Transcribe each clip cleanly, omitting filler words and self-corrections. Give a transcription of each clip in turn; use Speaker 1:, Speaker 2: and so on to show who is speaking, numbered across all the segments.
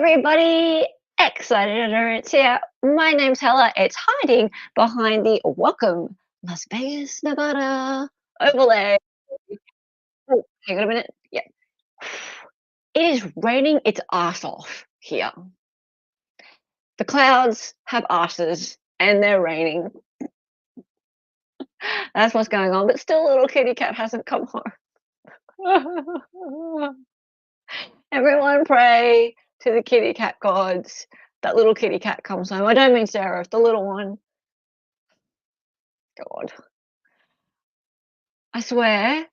Speaker 1: everybody, excited ignorance here. My name's Hella. It's hiding behind the welcome Las Vegas, Nevada overlay. Oh, hang on a minute. Yeah. It is raining its ass off here. The clouds have asses and they're raining. That's what's going on. But still, little kitty cat hasn't come home. Everyone pray to the kitty cat gods that little kitty cat comes home. I don't mean Sarah, the little one. God. I swear,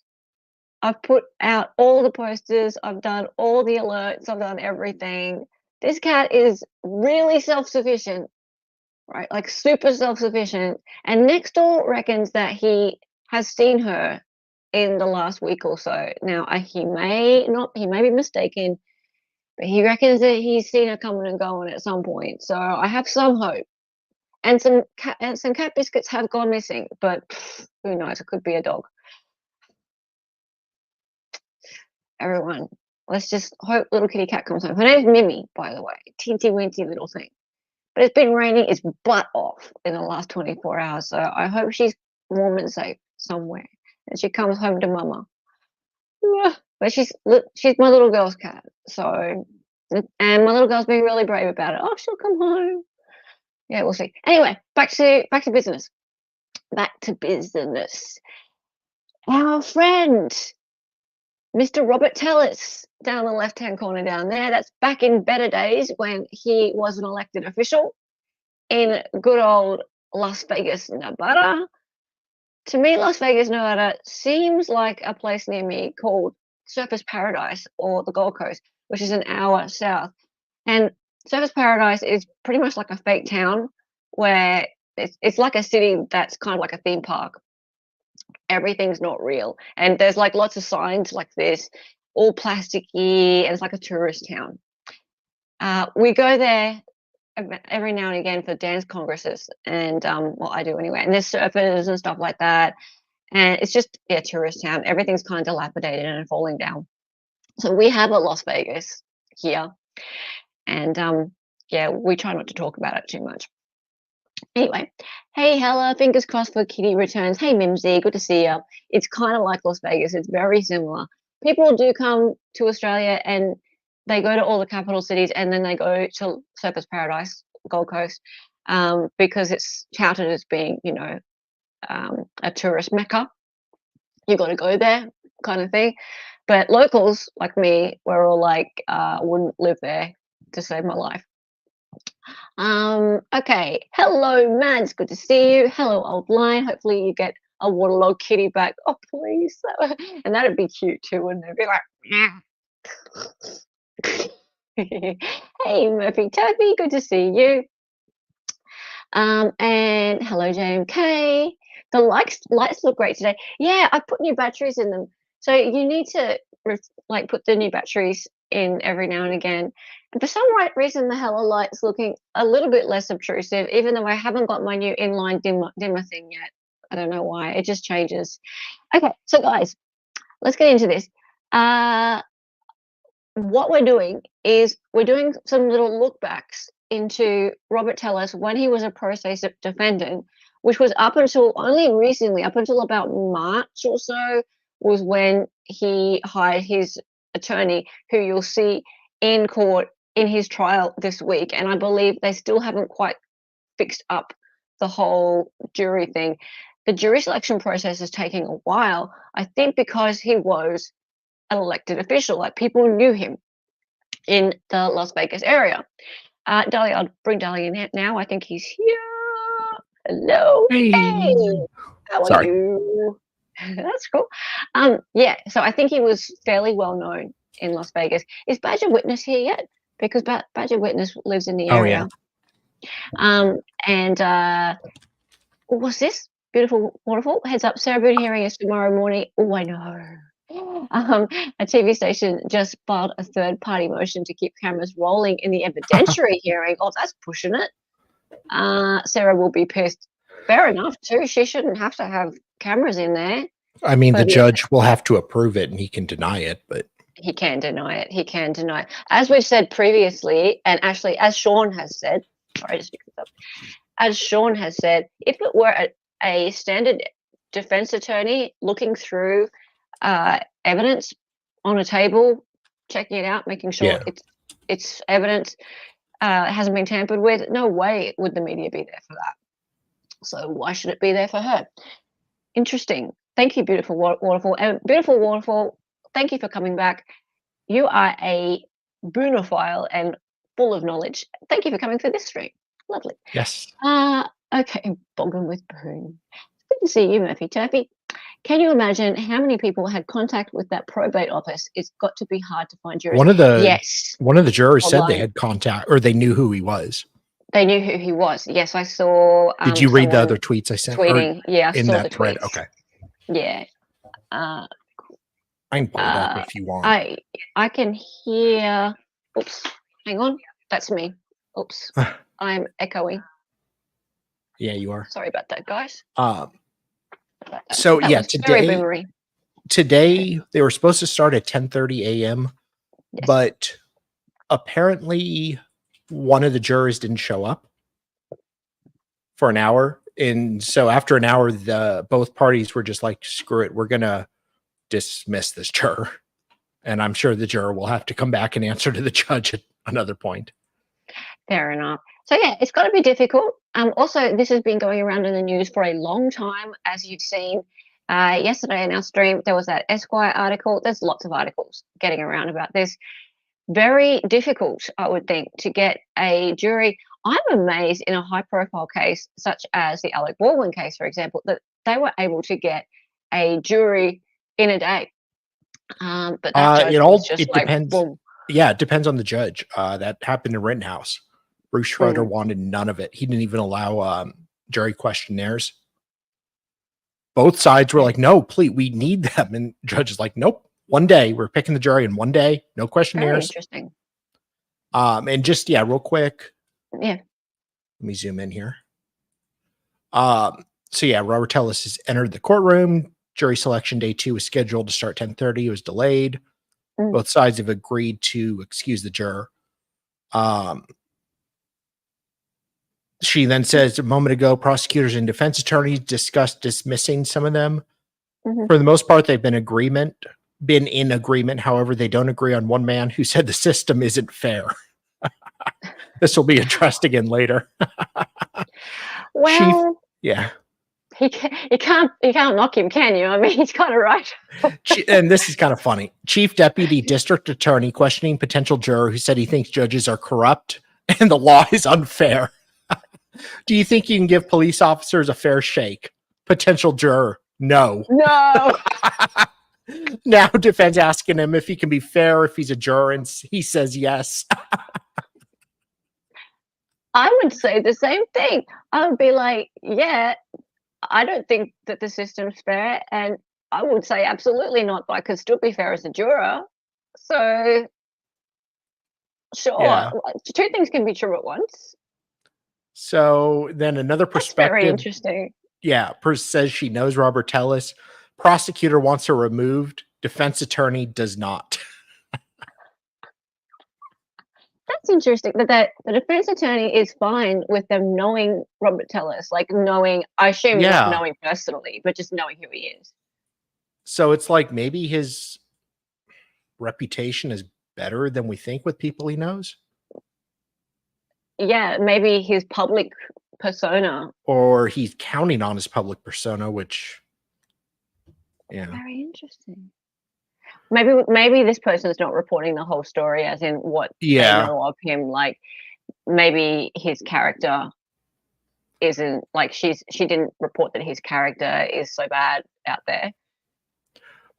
Speaker 1: I've put out all the posters, I've done all the alerts, I've done everything. This cat is really self-sufficient, right? Like super self-sufficient. And next door reckons that he has seen her in the last week or so. Now, he may be mistaken, but he reckons that he's seen her coming and going at some point. So I have some hope. And some cat biscuits have gone missing, but who knows? It could be a dog. Everyone, let's just hope little kitty cat comes home. Her name's Mimi, by the way. Teensy weensy little thing. But it's been raining its butt off in the last 24 hours, so I hope she's warm and safe somewhere and she comes home to mama. But she's my little girl's cat, so, and my little girl's been really brave about it. Oh, she'll come home. Yeah, we'll see. Anyway, back to business. Back to business. Our friend, Mr. Robert Telles, down the left-hand corner down there. That's back in better days when he was an elected official in good old Las Vegas, Nevada. To me, Las Vegas, Nevada seems like a place near me called Surfers Paradise or the Gold Coast, which is an hour south. And Surfers Paradise is pretty much like a fake town where it's like a city that's kind of like a theme park. Everything's not real. And there's like lots of signs like this, all plasticky, and it's like a tourist town. We go there every now and again for dance congresses, and well, I do anyway. And there's surfers and stuff like that. And it's just a tourist town. Everything's kind of dilapidated and falling down. So we have a Las Vegas here. And yeah, we try not to talk about it too much. Anyway, hey Hella, fingers crossed for Kitty returns. Hey Mimsy, good to see you. It's kind of like Las Vegas. It's very similar. People do come to Australia and they go to all the capital cities and then they go to Surfers Paradise, Gold Coast, because it's touted as being, you know, a tourist mecca. You got to go there, kind of thing. But locals like me, we're all like, wouldn't live there to save my life. Okay, hello Mads, good to see you. Hello old line, hopefully you get a waterlogged kitty back. Oh please. And that'd be cute too, wouldn't it? Be like hey Murphy Toby, good to see you. And hello JMK. The lights look great today. Yeah, I put new batteries in them, so you need to like put the new batteries in every now and again. And for some reason, the Hella light's looking a little bit less obtrusive, even though I haven't got my new inline dimmer thing yet. I don't know why. It just changes. Okay, so guys, let's get into this. What we're doing is we're doing some little look backs into Robert Telles when he was a pro se defendant, which was up until only recently, up until about March or so, was when he hired his attorney, who you'll see in court in his trial this week. And I believe they still haven't quite fixed up the whole jury thing. The jury selection process is taking a while, I think, because he was an elected official. Like, people knew him in the Las Vegas area. Dahlia, I'll bring Dahlia in now. I think he's here. Hello. Hey. How are you? That's cool. Yeah, so I think he was fairly well known in Las Vegas. Is Badger Witness here yet? Because Badger Witness lives in the area. Oh, yeah. And what's this? Beautiful waterfall. Heads up, Sarah Boone hearing is tomorrow morning. Oh, I know. A TV station just filed a third-party motion to keep cameras rolling in the evidentiary hearing. Oh, that's pushing it. Sarah will be pissed. Fair enough, too. She shouldn't have to have cameras in there.
Speaker 2: I mean, the judge will have to approve it and he can deny it, but
Speaker 1: He can deny it. He can deny it. As we've said previously, and actually, as Sean has said, sorry, just pick this up. As Sean has said, if it were a standard defense attorney looking through evidence on a table, checking it out, making sure it's evidence hasn't been tampered with, no way would the media be there for that. So why should it be there for her? Interesting. Thank you, beautiful waterfall. And beautiful waterfall, thank you for coming back. You are a boonophile and full of knowledge. Thank you for coming through this stream. Lovely.
Speaker 2: Yes.
Speaker 1: Okay, bogging with Boone. Good to see you, Murphy Turpy. Can you imagine how many people had contact with that probate office? It's got to be hard to find jurors.
Speaker 2: One of the jurors
Speaker 1: Hold
Speaker 2: said
Speaker 1: on.
Speaker 2: they had contact, or they knew who he was.
Speaker 1: They knew who he was. Yes, I saw.
Speaker 2: Did you read the other tweets I sent?
Speaker 1: Tweeting. Yeah, I
Speaker 2: in
Speaker 1: saw
Speaker 2: that
Speaker 1: the
Speaker 2: thread.
Speaker 1: tweets.
Speaker 2: Okay.
Speaker 1: Yeah.
Speaker 2: I can pull it up if you want.
Speaker 1: I can hear. Oops. Hang on. That's me. Oops. I'm echoing.
Speaker 2: Yeah, you are.
Speaker 1: Sorry about that, guys.
Speaker 2: So yeah, today they were supposed to start at 10:30 a.m. Yes. But apparently one of the jurors didn't show up for an hour. And so after an hour, both parties were just like, screw it, we're gonna dismiss this juror. And I'm sure the juror will have to come back and answer to the judge at another point.
Speaker 1: Fair enough. So yeah, it's got to be difficult. Also, this has been going around in the news for a long time, as you've seen. Yesterday in our stream, there was that Esquire article. There's lots of articles getting around about this. Very difficult, I would think, to get a jury. I'm amazed in a high-profile case, such as the Alec Baldwin case, for example, that they were able to get a jury in a day. But that judge
Speaker 2: depends.
Speaker 1: Boom.
Speaker 2: Yeah, it depends on the judge. That happened in Rittenhouse. Bruce Schroeder wanted none of it. He didn't even allow jury questionnaires. Both sides were like, no, please, we need them. And the judge is like, nope, one day. We're picking the jury in one day. No questionnaires.
Speaker 1: Very interesting.
Speaker 2: And just, real quick.
Speaker 1: Yeah.
Speaker 2: Let me zoom in here. So Robert Telles has entered the courtroom. Jury selection day 2 was scheduled to start 10:30. It was delayed. Both sides have agreed to excuse the juror. She then says a moment ago, prosecutors and defense attorneys discussed dismissing some of them. For the most part, they've been in agreement. However, they don't agree on one man who said the system isn't fair. This will be addressed again later.
Speaker 1: Well,
Speaker 2: you
Speaker 1: can't knock him, can you? I mean, he's kind of right.
Speaker 2: And this is kind of funny. Chief Deputy District Attorney questioning potential juror who said he thinks judges are corrupt and the law is unfair. Do you think you can give police officers a fair shake? Potential juror, no.
Speaker 1: No.
Speaker 2: Now defense asking him if he can be fair if he's a juror, and he says yes.
Speaker 1: I would say the same thing. I would be like, yeah, I don't think that the system's fair, and I would say absolutely not, but I could still be fair as a juror. So, sure, two things can be true at once.
Speaker 2: So then another perspective.
Speaker 1: That's very interesting.
Speaker 2: Yeah, says she knows Robert Telles. Prosecutor wants her removed. Defense attorney does not.
Speaker 1: That's interesting. That the defense attorney is fine with them knowing Robert Telles, like knowing. I assume not knowing personally, but just knowing who he is.
Speaker 2: So it's like maybe his reputation is better than we think with people he knows.
Speaker 1: Yeah, maybe his public persona.
Speaker 2: Or he's counting on his public persona, which,
Speaker 1: Very interesting. Maybe this person's not reporting the whole story as in what they know of him. Like, maybe his character isn't, like, she didn't report that his character is so bad out there.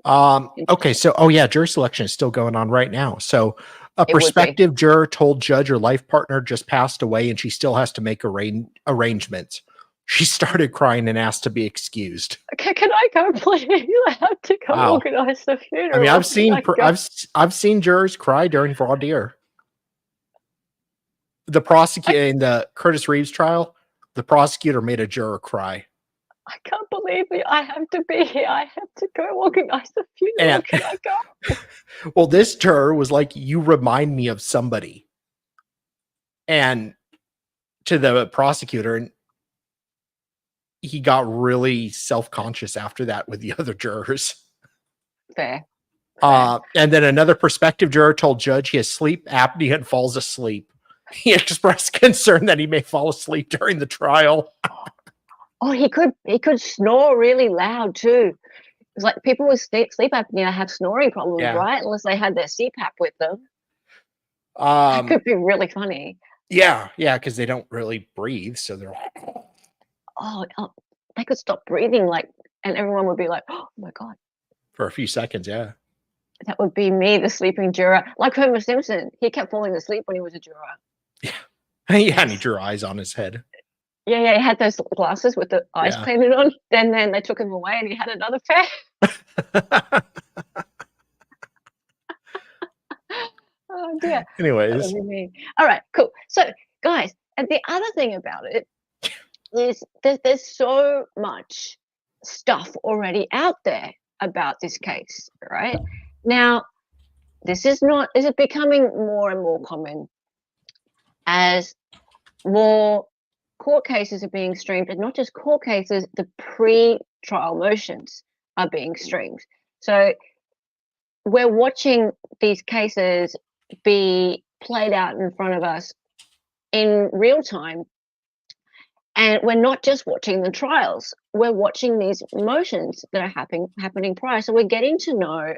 Speaker 2: Okay, so jury selection is still going on right now. So a prospective juror told judge her life partner just passed away and she still has to make arrangements. She started crying and asked to be excused.
Speaker 1: Can I go, please? I have to go organize the funeral.
Speaker 2: I mean, I've seen jurors cry during voir dire. The prosecutor in the Curtis Reeves trial, the prosecutor made a juror cry.
Speaker 1: I can't believe it. I have to be here. I have to go organize the funeral.
Speaker 2: And-
Speaker 1: Can I go?
Speaker 2: Well, this juror was like, you remind me of somebody. And to the prosecutor, and he got really self-conscious after that with the other jurors.
Speaker 1: Fair.
Speaker 2: And then another prospective juror told judge he has sleep apnea and falls asleep. He expressed concern that he may fall asleep during the trial.
Speaker 1: Oh, he could snore really loud too. It's like people with sleep apnea have snoring problems,
Speaker 2: Yeah.
Speaker 1: right? Unless they had their CPAP with them. That could be really funny.
Speaker 2: Yeah, because they don't really breathe, so they're
Speaker 1: Oh, they could stop breathing, like, and everyone would be like, "Oh my god!"
Speaker 2: for a few seconds. Yeah,
Speaker 1: That would be me, the sleeping juror, like Homer Simpson. He kept falling asleep when he was a juror.
Speaker 2: yeah, and he drew eyes on his head.
Speaker 1: Yeah, he had those glasses with the eyes painted on. And then they took him away, and he had another pair. Oh dear.
Speaker 2: Anyways,
Speaker 1: all right, cool. So, guys, and the other thing about it is there's so much stuff already out there about this case, right? Now, this is becoming more and more common as more court cases are being streamed, and not just court cases, the pre-trial motions are being streamed. So we're watching these cases be played out in front of us in real time, and we're not just watching the trials, we're watching these motions that are happening prior. So we're getting to know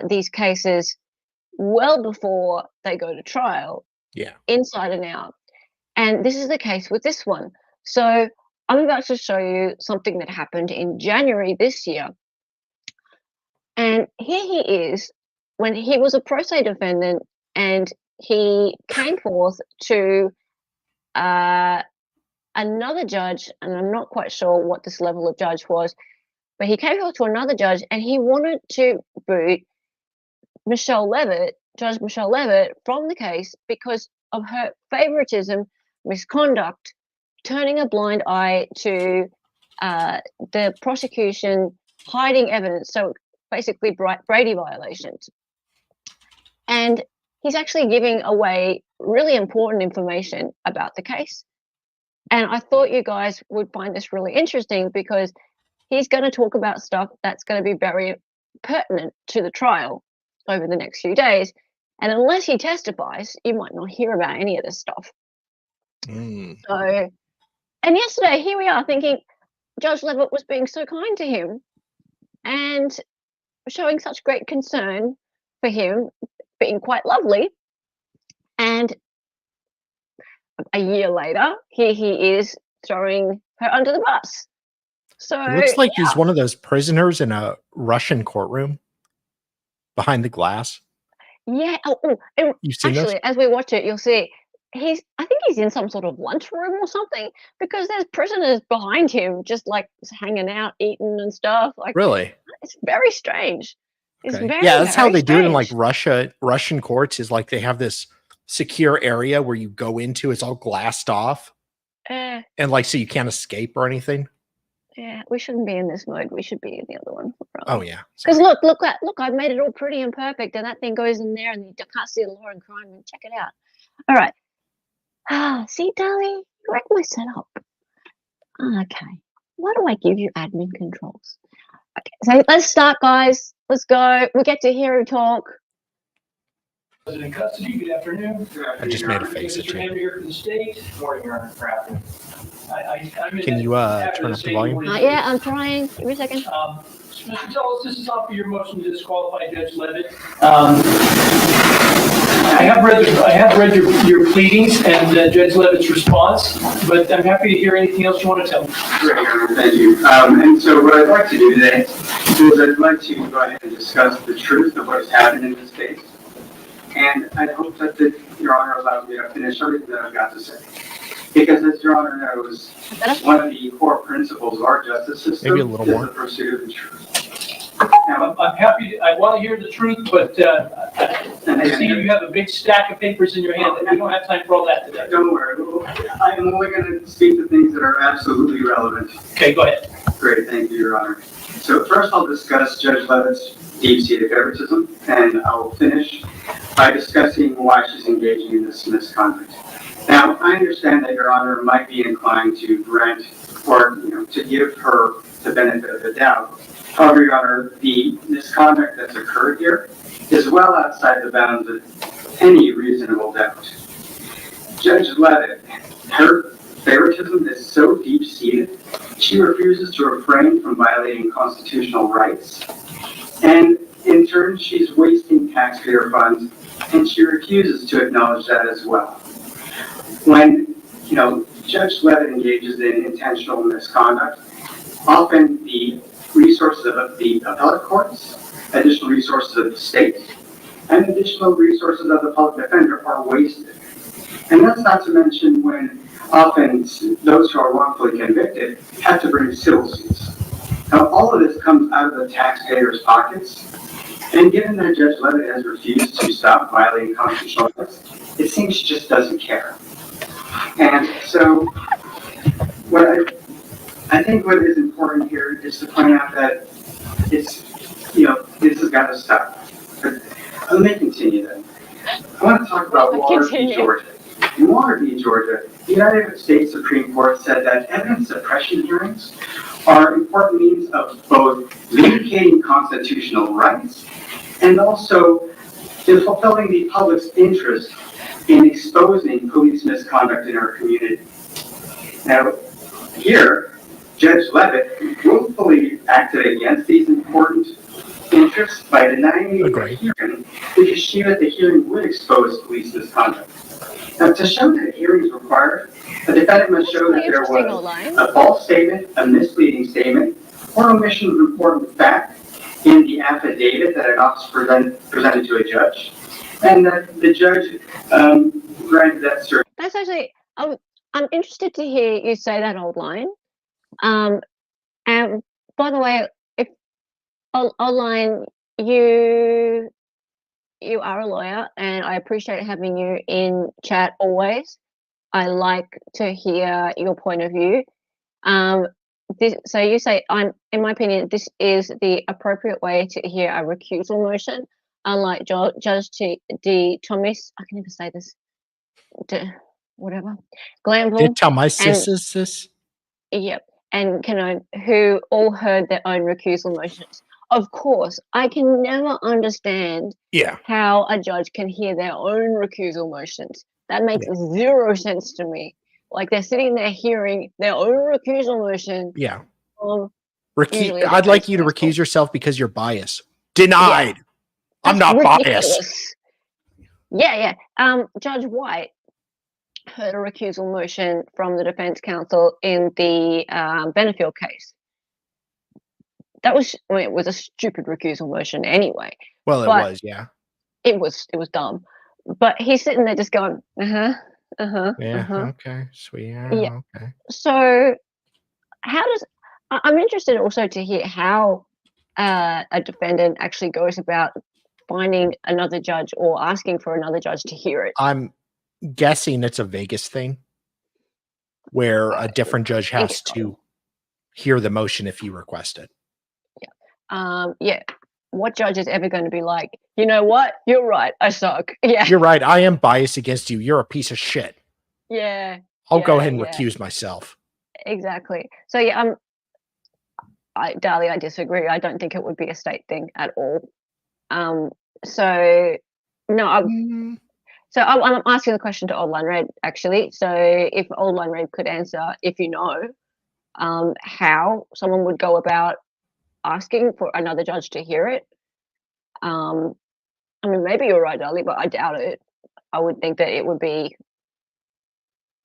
Speaker 1: these cases well before they go to trial, inside and out. And this is the case with this one. So I'm about to show you something that happened in January this year. And here he is when he was a pro se defendant, and he came forth to another judge, and I'm not quite sure what this level of judge was, but he came forth to another judge, and he wanted to boot Michelle Leavitt, Judge Michelle Leavitt, from the case because of her favoritism, misconduct, turning a blind eye to the prosecution hiding evidence. So basically Brady violations. And he's actually giving away really important information about the case. And I thought you guys would find this really interesting because he's going to talk about stuff that's going to be very pertinent to the trial over the next few days. And unless he testifies, you might not hear about any of this stuff. So, and yesterday, here we are thinking Judge Leavitt was being so kind to him and showing such great concern for him, being quite lovely. And a year later, here he is throwing her under the bus. So
Speaker 2: it looks like he's one of those prisoners in a Russian courtroom behind the glass.
Speaker 1: Yeah.
Speaker 2: You've seen
Speaker 1: actually,
Speaker 2: those?
Speaker 1: as we watch it, you'll see I think he's in some sort of lunchroom or something, because there's prisoners behind him just like hanging out, eating and stuff. Like,
Speaker 2: really?
Speaker 1: It's very strange. It's
Speaker 2: Okay.
Speaker 1: very,
Speaker 2: that's how they do it in like
Speaker 1: strange.
Speaker 2: Russian courts, is like they have this secure area where you go into, it's all glassed off. And like, so you can't escape or anything.
Speaker 1: Yeah, we shouldn't be in this mode. We should be in the other one.
Speaker 2: Oh yeah.
Speaker 1: Because look, I've made it all pretty and perfect, and that thing goes in there, and you can't see the law and crime. And check it out. All right. See, darling, you like my setup. Okay. Why do I give you admin controls? Okay, so let's start, guys. Let's go. We get to hear him talk.
Speaker 3: President Custody, good afternoon.
Speaker 2: I just made a face at you.
Speaker 3: Here for the state. Morning, Your Honor.
Speaker 2: Can you turn up the volume?
Speaker 1: Yeah, I'm trying. Give me a second.
Speaker 3: Mr. Telles, this is off of your motion to disqualify Judge Leavitt. I have read your pleadings and Judge Leavitt's response, but I'm happy to hear anything else you want to tell me.
Speaker 4: Great, Your Honor, thank you. And so what I'd like to do today is I'd like to go ahead and discuss the truth of what has happened in this case. And I hope that Your Honor allows me to finish everything that I've got to say. Because as Your Honor knows, one of the core principles of our justice system is the pursuit of the truth.
Speaker 3: Now, I'm happy. I want to hear the truth, but I see see you have a big stack of papers in your hand, and we don't have time for all that today.
Speaker 4: Don't worry. I'm only going to speak to things that are absolutely relevant.
Speaker 3: Okay, go ahead.
Speaker 4: Great, thank you, Your Honor. So first I'll discuss Judge Leavitt's deep-seated favoritism, and I'll finish by discussing why she's engaging in this misconduct. Now, I understand that Your Honor might be inclined to grant or, to give her the benefit of the doubt. However, Your Honor, the misconduct that's occurred here is well outside the bounds of any reasonable doubt. Judge Leavitt, her favoritism is so deep-seated, she refuses to refrain from violating constitutional rights. And in turn, she's wasting taxpayer funds, and she refuses to acknowledge that as well. When, Judge Leavitt engages in intentional misconduct, often the resources of the appellate courts, additional resources of the state, and additional resources of the public defender are wasted. And that's not to mention when often those who are wrongfully convicted have to bring civil suits. Now, all of this comes out of the taxpayers' pockets, and given that Judge Leavitt has refused to stop violating constitutional rights, it seems she just doesn't care. And so, I think what is important here is to point out that it's, this has got to stop. But let me continue then. I want to talk about Waller v. Georgia. In Waller v. Georgia, the United States Supreme Court said that evidence suppression hearings are important means of both vindicating constitutional rights and also in fulfilling the public's interest in exposing police misconduct in our community. Now, here, Judge Leavitt willfully acted against these important interests by denying the hearing because she at the hearing would expose police misconduct. Now, to show that a hearing is required, the defendant must show that there was a false statement, a misleading statement, or omission of important fact in the affidavit that an officer presented to a judge, and that the judge granted that certain.
Speaker 1: That's actually, I'm interested to hear you say that old line. And by the way, if old line, you are a lawyer, and I appreciate having you in chat always. I like to hear your point of view. So you say, in my opinion, this is the appropriate way to hear a recusal motion, unlike Judge D. Thomas. I can never say this. Whatever. Glanville.
Speaker 2: Did tell my sisters this?
Speaker 1: Yep. And who all heard their own recusal motions. Of course, I can never understand how a judge can hear their own recusal motions. That makes zero sense to me. Like they're sitting there hearing their own recusal motion.
Speaker 2: Yeah. I'd like you to recuse yourself because you're biased. Denied. Yeah. I'm not biased.
Speaker 1: Yeah. Judge White heard a recusal motion from the defense counsel in the Benefield case. It was a stupid recusal motion anyway.
Speaker 2: Well, it was, yeah.
Speaker 1: It was dumb. But he's sitting there just going,
Speaker 2: okay, sweet. Yeah. Okay.
Speaker 1: So I'm interested also to hear how a defendant actually goes about finding another judge or asking for another judge to hear it.
Speaker 2: I'm guessing it's a Vegas thing where a different judge has to hear the motion if you request it.
Speaker 1: Yeah. What judge is ever going to be like, you know what? You're right. I suck. Yeah.
Speaker 2: You're right. I am biased against you. You're a piece of shit.
Speaker 1: Yeah.
Speaker 2: I'll go ahead and recuse myself.
Speaker 1: Exactly. So Darlie, I disagree. I don't think it would be a state thing at all. So I'm asking the question to Old Line Red, actually. So if Old Line Red could answer, if you know, how someone would go about asking for another judge to hear it. Maybe you're right, Darlie, but I doubt it. I would think that it would be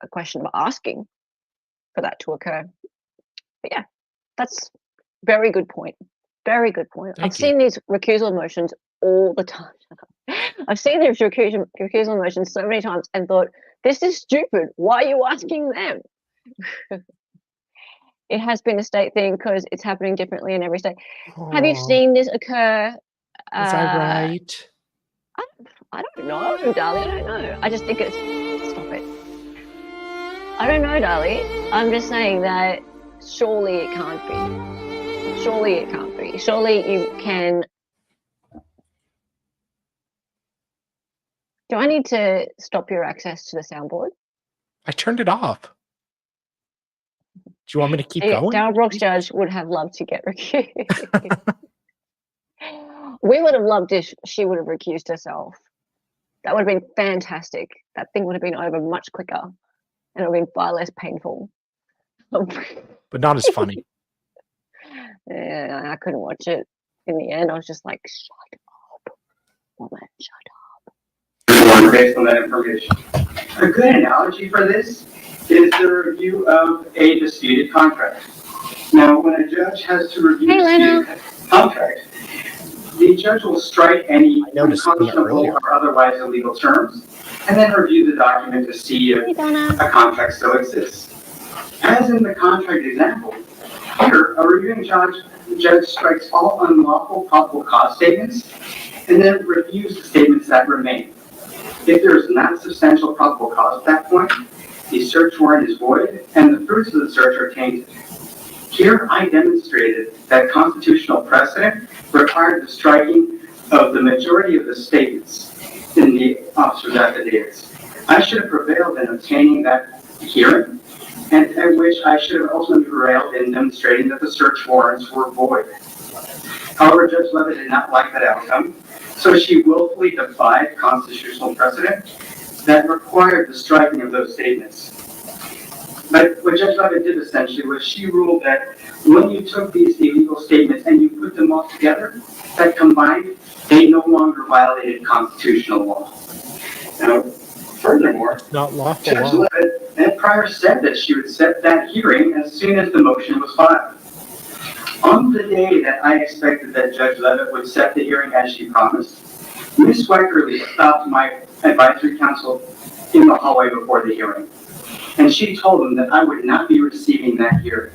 Speaker 1: a question of asking for that to occur. But yeah, that's very good point. Very good point. I've seen these recusal motions all the time. I've seen these recusal motions so many times and thought, this is stupid. Why are you asking them? It has been a state thing because it's happening differently in every state. Have you seen this occur?
Speaker 2: Is that right?
Speaker 1: I don't No, darling, I don't know. I just think it's... Stop it. I don't know, darling. I'm just saying that surely it can't be. Surely it can't be. Surely you can... Do I need to stop your access to the soundboard?
Speaker 2: I turned it off. Do you want me to keep going?
Speaker 1: Darryl Brooks Judge would have loved to get recused. We would have loved if she would have recused herself. That would have been fantastic. That thing would have been over much quicker and it would have been far less painful.
Speaker 2: But not as funny.
Speaker 1: Yeah, I couldn't watch it. In the end, I was just like, shut up. Woman, shut up.
Speaker 4: Based on that information. A good analogy for this is the review of a disputed contract. Now, when a judge has to review a disputed contract, the judge will strike any unconscionable or otherwise illegal terms and then review the document to see if a contract still exists. As in the contract example, here, a reviewing judge strikes all unlawful probable cause statements and then reviews the statements that remain. If there is not substantial probable cause at that point, the search warrant is void and the fruits of the search are tainted. Here, I demonstrated that constitutional precedent required the striking of the majority of the statements in the officer's affidavits. I should have prevailed in obtaining that hearing, and at which I should have ultimately prevailed in demonstrating that the search warrants were void. However, Judge Leavitt did not like that outcome, so she willfully defied constitutional precedent that required the striking of those statements. But what Judge Leavitt did essentially was she ruled that when you took these illegal statements and you put them all together, that combined, they no longer violated constitutional law. Now, furthermore,
Speaker 2: not lawful
Speaker 4: Judge
Speaker 2: law.
Speaker 4: Leavitt had prior said that she would set that hearing as soon as the motion was filed. On the day that I expected that Judge Leavitt would set the hearing as she promised, Ms. Weckerly stopped my advisory counsel in the hallway before the hearing, and she told him that I would not be receiving that hearing.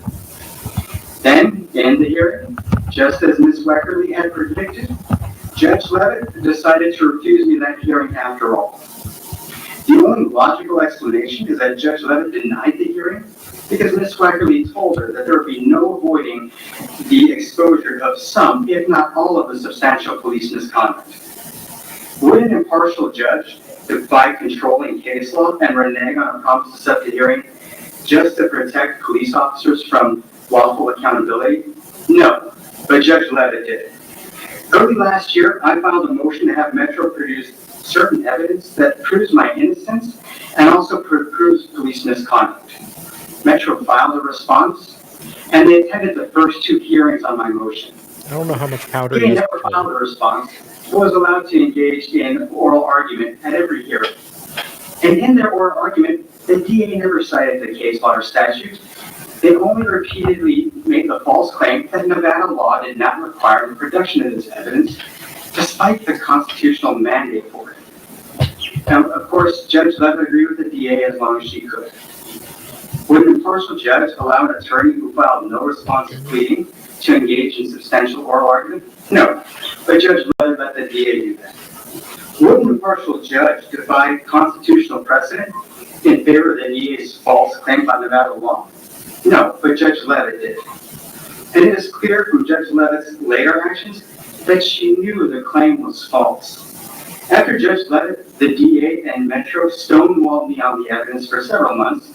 Speaker 4: Then, in the hearing, just as Ms. Weckerly had predicted, Judge Leavitt decided to refuse me that hearing after all. The only logical explanation is that Judge Leavitt denied the hearing because Ms. Weckerly told her that there would be no avoiding the exposure of some, if not all, of the substantial police misconduct. Would an impartial judge defy controlling case law and renege on a promise to set the hearing just to protect police officers from lawful accountability? No, but Judge Leavitt did. Early last year, I filed a motion to have Metro produce certain evidence that proves my innocence and also proves police misconduct. Metro filed a response, and they attended the first two hearings on my motion.
Speaker 2: I don't know how much powder
Speaker 4: They
Speaker 2: you
Speaker 4: never filed a response, but was allowed to engage in oral argument at every hearing. And in their oral argument, the DA never cited the case law or statute. They only repeatedly made the false claim that Nevada law did not require the production of this evidence, despite the constitutional mandate for it. Now, of course, Judge Leavitt agreed with the DA as long as she could. Would an impartial judge allow an attorney who filed no response to pleading to engage in substantial oral argument? No, but Judge Leavitt let the DA do that. Would an impartial judge defy constitutional precedent in favor of the DA's false claim by Nevada law? No, but Judge Leavitt did. And it is clear from Judge Leavitt's later actions that she knew the claim was false. After Judge Leavitt, the DA, and Metro stonewalled me on the evidence for several months,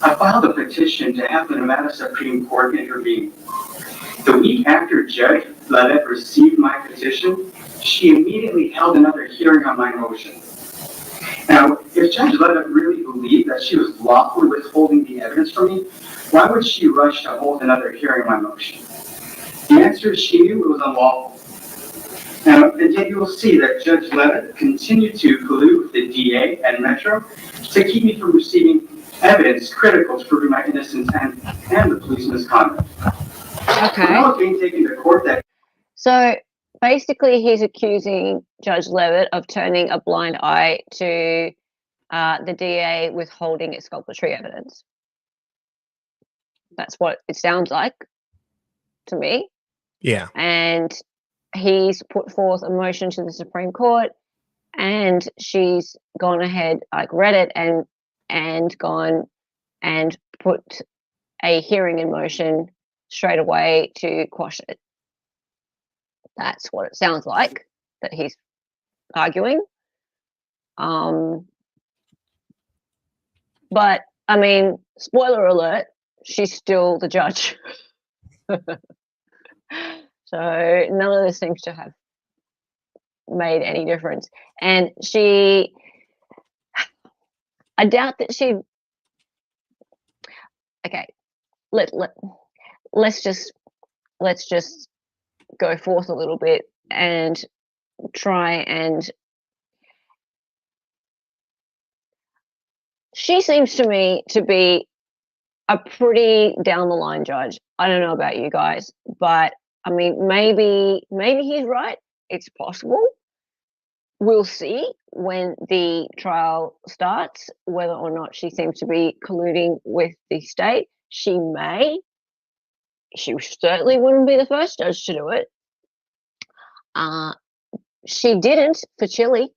Speaker 4: I filed a petition to have the Nevada Supreme Court intervene. The week after Judge Leavitt received my petition, she immediately held another hearing on my motion. Now, if Judge Leavitt really believed that she was lawfully withholding the evidence from me, why would she rush to hold another hearing on my motion? The answer is she knew it was unlawful. Now, and yet you will see that Judge Leavitt continued to collude with the DA and Metro to keep me from receiving evidence critical to proving my innocence and the police misconduct.
Speaker 1: Okay.
Speaker 4: When I was being taken to court that...
Speaker 1: So basically he's accusing Judge Leavitt of turning a blind eye to the DA withholding exculpatory evidence. That's what it sounds like to me.
Speaker 2: Yeah.
Speaker 1: And he's put forth a motion to the Supreme Court and she's gone ahead, like read it and gone and put a hearing in motion straight away to quash it. That's what it sounds like that he's arguing. But I mean, spoiler alert, she's still the judge. So none of this seems to have made any difference. And I doubt that she, okay, let's just go forth a little bit and try and, she seems to me to be a pretty down the line judge. I don't know about you guys, but I mean, maybe he's right. It's possible. We'll see when the trial starts whether or not she seems to be colluding with the state. She certainly wouldn't be the first judge to do it. She didn't for Chile.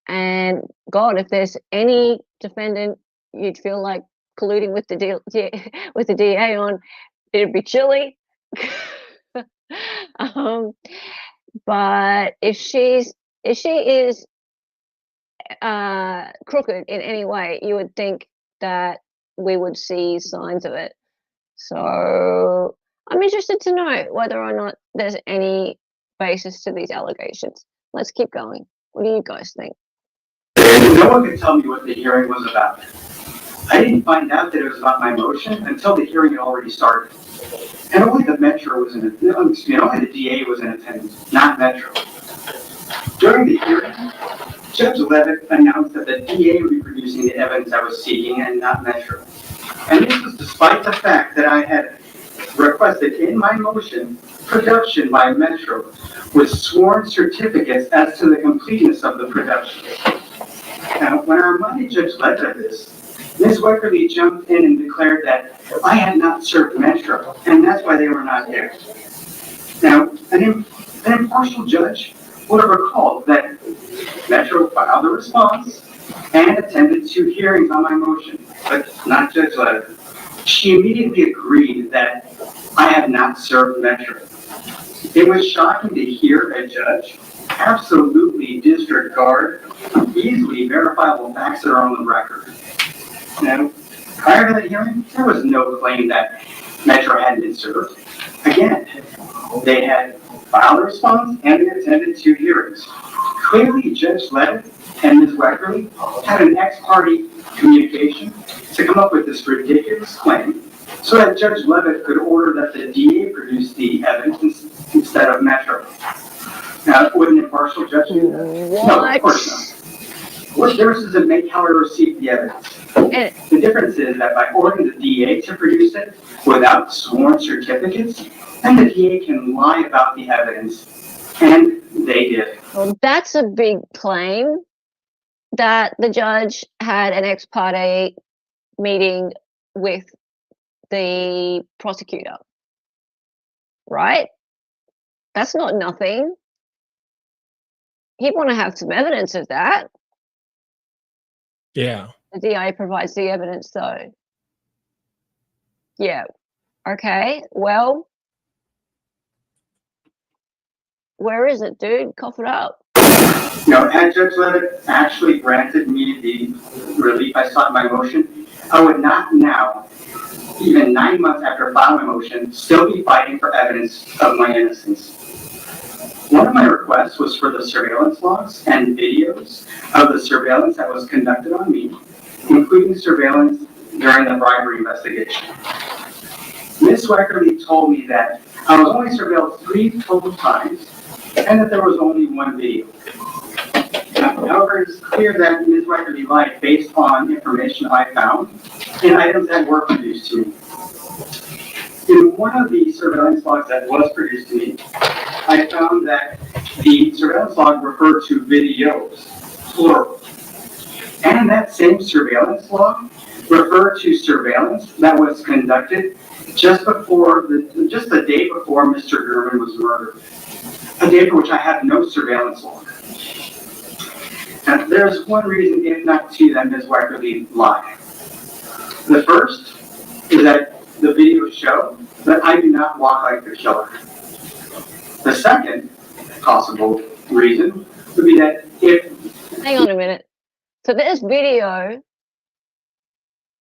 Speaker 1: And God, if there's any defendant you'd feel like colluding with the DA on, it'd be Chile. But if she is crooked in any way, you would think that we would see signs of it. So I'm interested to know whether or not there's any basis to these allegations. Let's keep going. What do you guys think?
Speaker 4: No one could tell me what the hearing was about. I didn't find out that it was about my motion until the hearing had already started. And only the Metro was only the DA was in attendance, not Metro. During the hearing, Judge Leavitt announced that the DA would be producing the evidence I was seeking and not Metro. And this was despite the fact that I had requested in my motion production by Metro with sworn certificates as to the completeness of the production. Now, when I reminded Judge Leavitt of this, Ms. Weckerly jumped in and declared that I had not served Metro, and that's why they were not there. Now, an impartial judge would have recalled that Metro filed a response and attended 2 hearings on my motion, but not Judge Leavitt. She immediately agreed that I had not served Metro. It was shocking to hear a judge absolutely disregard easily verifiable facts that are on the record. Now, prior to the hearing, there was no claim that Metro hadn't been served. Again, they had filed a response and they attended 2 hearings. Clearly, Judge Leavitt and Ms. Weckerly had an ex-parte communication to come up with this ridiculous claim so that Judge Leavitt could order that the DA produce the evidence instead of Metro. Now, would an impartial judge do that? No, of course not. What difference does it make how I received the evidence? The difference is that by ordering the DA to produce it without sworn certificates, then the DA can lie about the evidence, and they did.
Speaker 1: Well, that's a big claim, that the judge had an ex parte meeting with the prosecutor, right? That's not nothing. He'd want to have some evidence of that.
Speaker 2: Yeah.
Speaker 1: The DA provides the evidence, though. Yeah. Okay. Well, where is it, dude? Cough it up.
Speaker 4: No, had Judge Leavitt actually granted me the relief I sought in my motion, I would not now, even 9 months after filing my motion, still be fighting for evidence of my innocence. One of my requests was for the surveillance logs and videos of the surveillance that was conducted on me, including surveillance during the bribery investigation. Ms. Weckerly told me that I was only surveilled 3 total times and that there was only 1 video. However, it's clear that Ms. Weckerly lied based on information I found in items that were produced to me. In one of the surveillance logs that was produced to me, I found that the surveillance log referred to videos, plural. And in that same surveillance log, referred to surveillance that was conducted just the day before Mr. German was murdered. A day for which I had no surveillance log. Now, there's one reason, if not two, that Ms. Wackerly lied. The first is that the videos show that I do not walk like the killer. The second possible reason would be that if...
Speaker 1: Hang on a minute. So there's video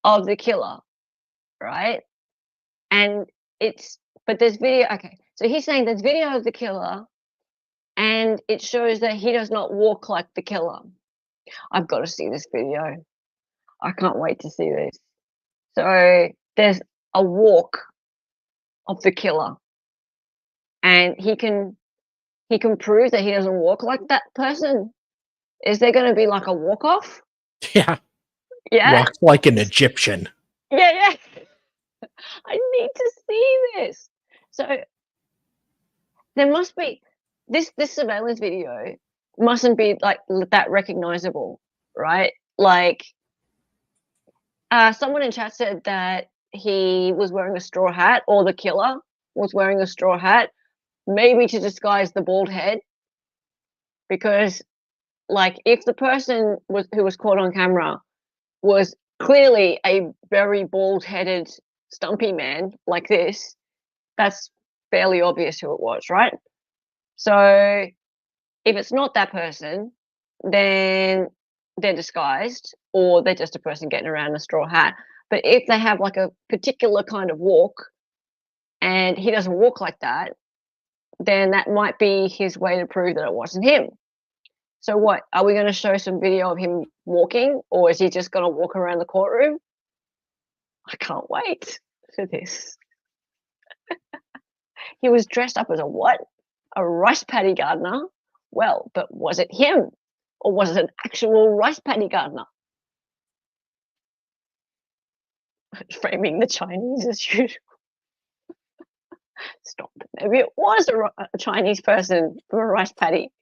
Speaker 1: of the killer, right? And but there's video, okay. So he's saying there's video of the killer and it shows that he does not walk like the killer. I've got to see this video. I can't wait to see this. So there's a walk of the killer and he can prove that he doesn't walk like that person. Is there going to be like a walk off?
Speaker 2: Yeah.
Speaker 1: Yeah.
Speaker 2: Walks like an Egyptian.
Speaker 1: Yeah. I need to see this. So there must be this surveillance video mustn't be like that recognizable, right? Like someone in chat said that he was wearing a straw hat, or the killer was wearing a straw hat, maybe to disguise the bald head. Because like if the person who was caught on camera was clearly a very bald-headed stumpy man like this, that's fairly obvious who it was, right? So if it's not that person, then they're disguised, or they're just a person getting around in a straw hat. But if they have like a particular kind of walk and he doesn't walk like that, then that might be his way to prove that it wasn't him. So what, are we going to show some video of him walking, or is he just going to walk around the courtroom? I can't wait for this. He was dressed up as a what? A rice paddy gardener? Well, but was it him? Or was it an actual rice paddy gardener? Framing the Chinese as usual. Stop. Maybe it was a Chinese person from a rice paddy.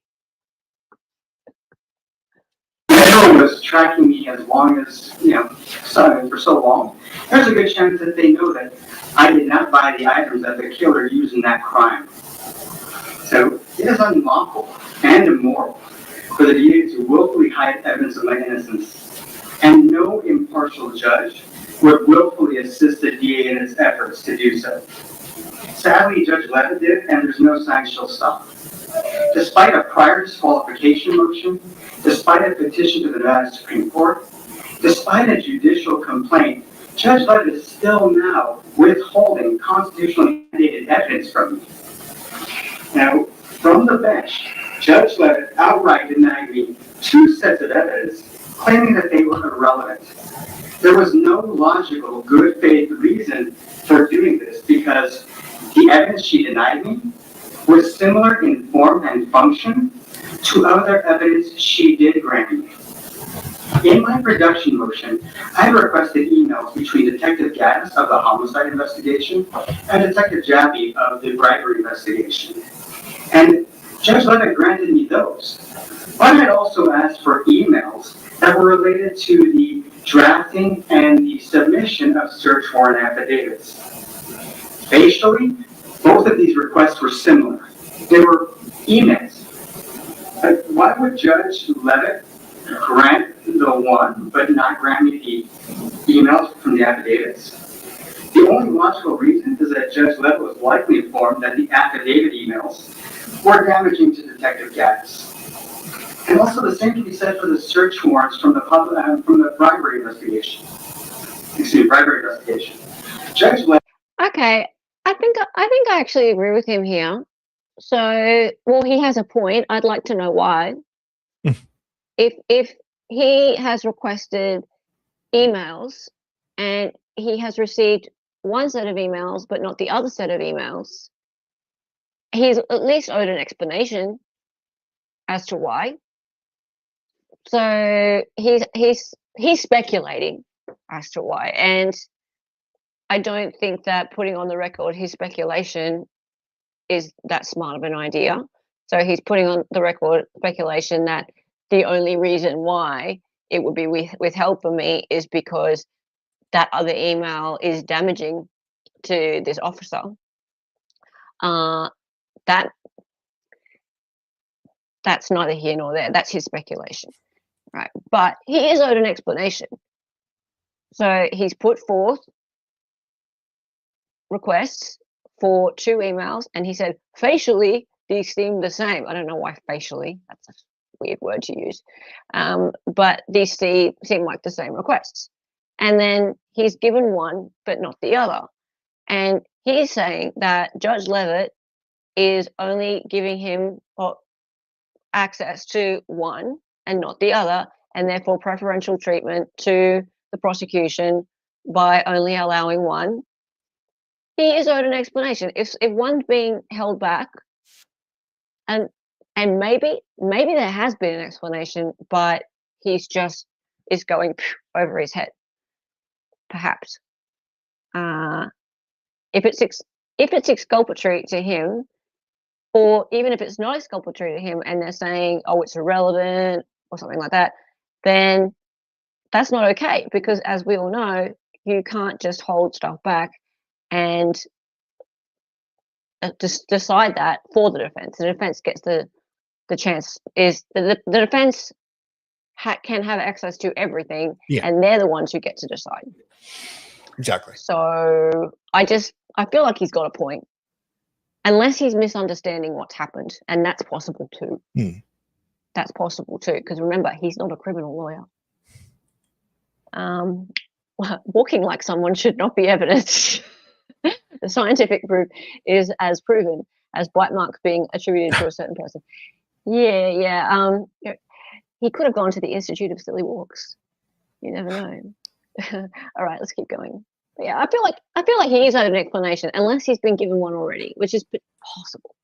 Speaker 4: Everyone was tracking me as long as, for so long. There's a good chance that they know that I did not buy the items that the killer used in that crime. So it is unlawful and immoral for the DA to willfully hide evidence of my innocence. And no impartial judge would willfully assist the DA in its efforts to do so. Sadly, Judge Leavitt did, and there's no sign she'll stop. Despite a prior disqualification motion, despite a petition to the Nevada Supreme Court, despite a judicial complaint, Judge Leavitt is still now withholding constitutionally mandated evidence from me. Now, from the bench, Judge Leavitt outright denied me 2 sets of evidence, claiming that they were irrelevant. There was no logical, good faith reason for doing this because the evidence she denied me was similar in form and function to other evidence she did grant me. In my production motion, I requested emails between Detective Gaddis of the homicide investigation and Detective Jaffe of the bribery investigation. And Judge Leavitt granted me those. But I had also asked for emails that were related to the drafting and the submission of search warrant affidavits. Facially, both of these requests were similar. They were emails. But why would Judge Leavitt grant the one but not grant me the emails from the affidavits? The only logical reason is that Judge Leavitt was likely informed that the affidavit emails were damaging to Detective Gaddis. And also the same can be said for the search warrants from the bribery investigation. Bribery investigation. Judge Leavitt.
Speaker 1: Okay, I think I actually agree with him here. So, well, he has a point. I'd like to know why. If he has requested emails and he has received one set of emails but not the other set of emails, he's at least owed an explanation as to why. So he's speculating as to why, and I don't think that putting on the record his speculation is that smart of an idea. So he's putting on the record speculation that the only reason why it would be withheld from me is because that other email is damaging to this officer. That's neither here nor there. That's his speculation. right? But he is owed an explanation. So he's put forth requests for 2 emails, and he said facially these seem the same. I don't know why facially. That's a weird word to use. But these seem like the same requests. And then he's given one, but not the other. And he's saying that Judge Leavitt is only giving him access to one and not the other, and therefore preferential treatment to the prosecution by only allowing one. He is owed an explanation. If one's being held back, and maybe there has been an explanation, but he's just is going over his head, perhaps. If it's exculpatory to him, or even if it's not exculpatory to him, and they're saying, "Oh, it's irrelevant" or something like that, then that's not okay, because as we all know, you can't just hold stuff back and just decide that for the defense. The defense gets the chance, is the defense can have access to everything, and they're the ones who get to decide.
Speaker 2: Exactly.
Speaker 1: So I feel like he's got a point, unless he's misunderstanding what's happened, and that's possible too. That's possible too, because remember, he's not a criminal lawyer. Walking like someone should not be evidence. The scientific proof is as proven as bite marks being attributed to a certain person. Yeah. He could have gone to the Institute of Silly Walks. You never know. All right, let's keep going. But yeah, I feel like he is owed an explanation, unless he's been given one already, which is possible.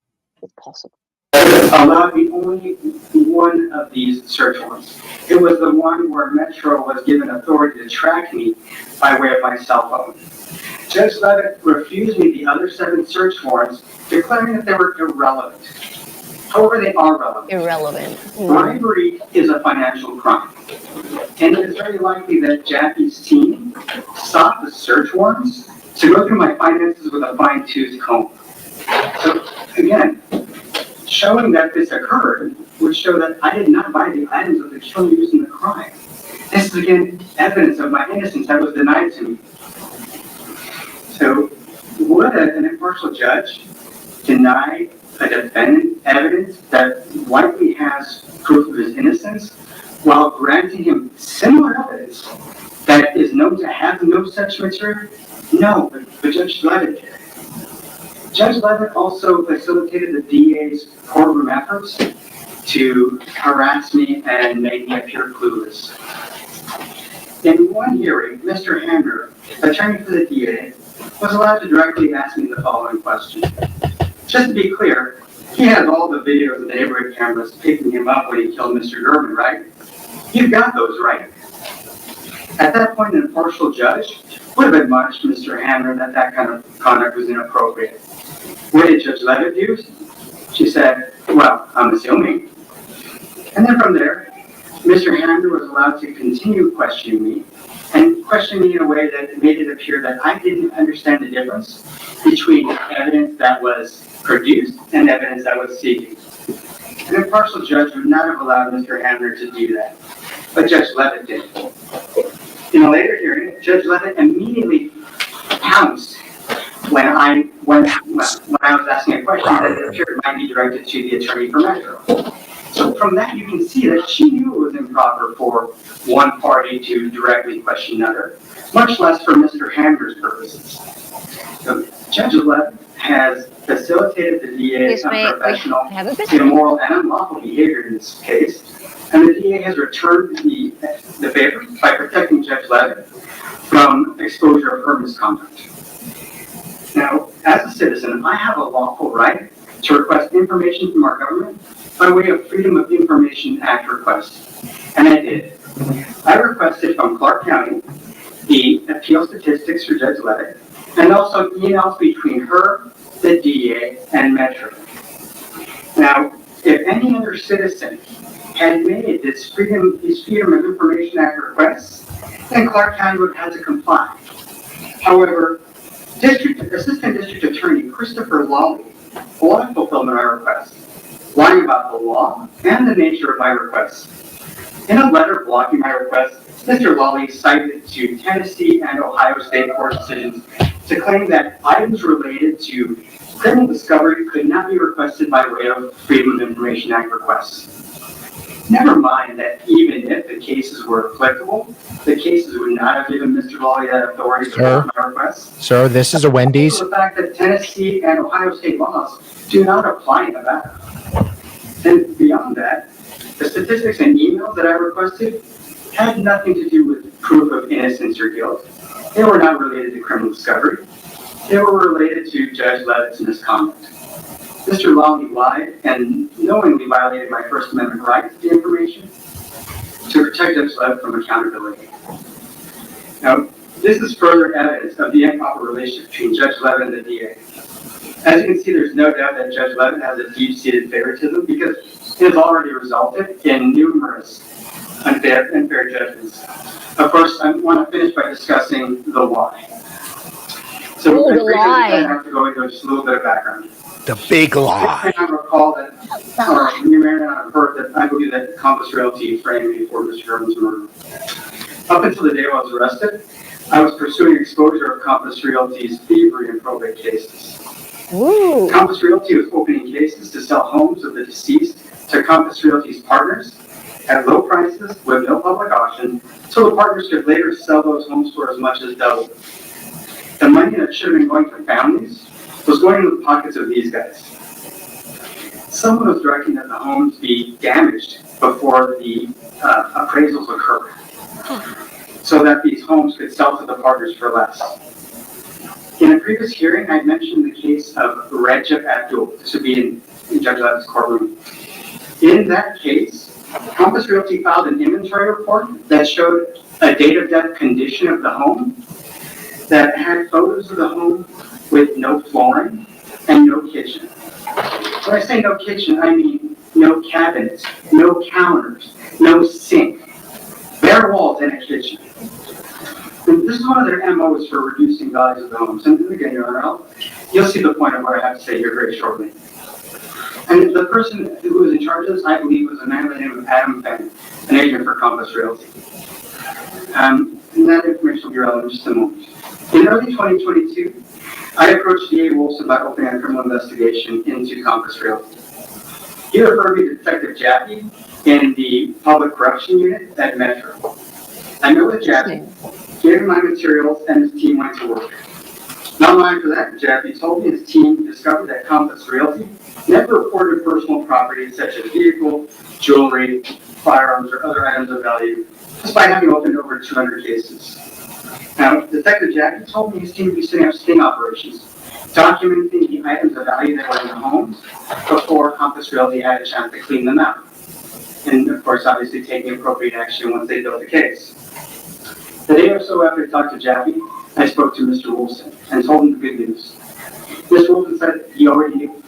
Speaker 1: It's possible.
Speaker 4: Allowed me only one of these search warrants. It was the one where Metro was given authority to track me by way of my cell phone. Judge Leavitt refused me the other 7 search warrants, declaring that they were irrelevant. However, they are relevant.
Speaker 1: Irrelevant.
Speaker 4: Bribery is a financial crime. And it is very likely that Jackie's team sought the search warrants to go through my finances with a fine-tooth comb. So, again, showing that this occurred would show that I did not buy the items of the killer using the crime. This is, again, evidence of my innocence that was denied to me. So, would an impartial judge deny a defendant evidence that likely has proof of his innocence while granting him similar evidence that is known to have no such material? No, but Judge Leavitt did. Judge Leavitt also facilitated the DA's courtroom efforts to harass me and make me appear clueless. In one hearing, Mr. Hamner, attorney for the DA, was allowed to directly ask me the following question. Just to be clear, he has all the videos of the neighborhood cameras picking him up when he killed Mr. German, right? You've got those, right? At that point, an impartial judge would have admonished Mr. Hamner that that kind of conduct was inappropriate. What did Judge Leavitt do? She said, well, I'm assuming. And then from there, Mr. Hamner was allowed to continue questioning me, and questioning me in a way that made it appear that I didn't understand the difference between evidence that was produced and evidence that was seeking. An impartial judge would not have allowed Mr. Hamner to do that, but Judge Leavitt did. In a later hearing, Judge Leavitt immediately pounced when I was asking a question that appeared might be directed to the attorney for Metro. So from that, you can see that she knew it was improper for one party to directly question another, much less for Mr. Hamner's purposes. So Judge Leavitt has facilitated the DA's unprofessional, immoral, and unlawful behavior in this case, and the DA has returned the favor by protecting Judge Leavitt from exposure of her misconduct. Now, as a citizen, I have a lawful right to request information from our government by way of Freedom of Information Act request, and I did. I requested from Clark County the appeal statistics for Judge Leavitt, and also emails between her, the DA, and Metro. Now, if any other citizen had made these Freedom of Information Act requests, then Clark County would have had to comply. However, Assistant District Attorney Christopher Lawley blocked fulfillment of my request, lying about the law and the nature of my request. In a letter blocking my request, Mr. Lawley cited to Tennessee and Ohio State court decisions to claim that items related to criminal discovery could not be requested by way of Freedom of Information Act requests. Never mind that even if the cases were applicable, the cases would not have given Mr. Lawley that authority to block my requests.
Speaker 2: Sir, this is a Wendy's.
Speaker 4: The fact that Tennessee and Ohio State laws do not apply in Nevada. And beyond that, the statistics and emails that I requested had nothing to do with proof of innocence or guilt. They were not related to criminal discovery. They were related to Judge Leavitt's misconduct. Mr. Lawley lied and knowingly violated my First Amendment right to the information to protect Judge Leavitt from accountability. Now, this is further evidence of the improper relationship between Judge Leavitt and the DA. As you can see, there's no doubt that Judge Leavitt has a deep-seated favoritism because it has already resulted in numerous unfair judgments. Of course, I want to finish by discussing the why. So,
Speaker 1: the lie.
Speaker 4: I have to go into just a little bit of background.
Speaker 2: The big lie.
Speaker 4: You may not recall that, or you may not have heard that I believe that Compass Realty framed me for Mr. Herman's murder. Up until the day I was arrested, I was pursuing exposure of Compass Realty's thievery and probate cases.
Speaker 1: Ooh.
Speaker 4: Compass Realty was opening cases to sell homes of the deceased to Compass Realty's partners at low prices with no public auction, so the partners could later sell those homes for as much as double. The money that should have been going to families was going into the pockets of these guys. Someone was directing that the homes be damaged before the appraisals occur, so that these homes could sell to the partners for less. In a previous hearing, I mentioned the case of Rajab Abdul. This would be in Judge Leavitt's courtroom. In that case, Compass Realty filed an inventory report that showed a date of death condition of the home that had photos of the home with no flooring and no kitchen. When I say no kitchen, I mean no cabinets, no counters, no sink, bare walls and a kitchen. And this is one of their MOs for reducing values of the homes. And again, Your Honor, you'll see the point of what I have to say here very shortly. And the person who was in charge of this, I believe, was a man by the name of Adam Fenn, an agent for Compass Realty. And that information will be relevant in just a moment. In early 2022, I approached DA Wolfson by opening a criminal investigation into Compass Realty. He referred me to Detective Jaffe in the Public Corruption Unit at Metro. I met with Jaffe, gave him my materials, and his team went to work. Not long after that, Jaffe told me his team discovered that Compass Realty never reported personal property such as vehicle, jewelry, firearms, or other items of value, despite having opened over 200 cases. Now, Detective Jaffe told me his team would be setting up sting operations, documenting the items of value that were in the homes before Compass Realty had a chance to clean them out. And of course, obviously taking appropriate action once they built the case. The day or so after I talked to Jaffe, I spoke to Mr. Wolfson and told him the good news. Mr. Wolfson said he already knew.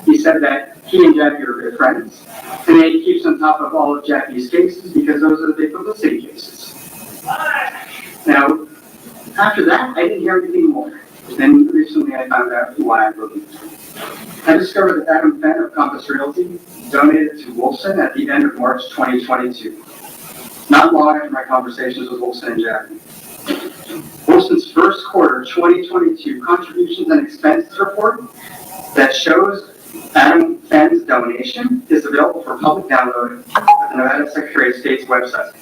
Speaker 4: He said that he and Jaffe are good friends, and that he keeps on top of all of Jaffe's cases because those are the big publicity cases. Now, after that, I didn't hear anything more. Then recently I found out why I believed. I discovered that Adam Fenn of Compass Realty donated to Wolfson at the end of March 2022. Not long after my conversations with Wolfson and Jaffe. Wolfson's first quarter 2022 contributions and expenses report that shows Adam Fenn's donation is available for public download at the Nevada Secretary of State's website.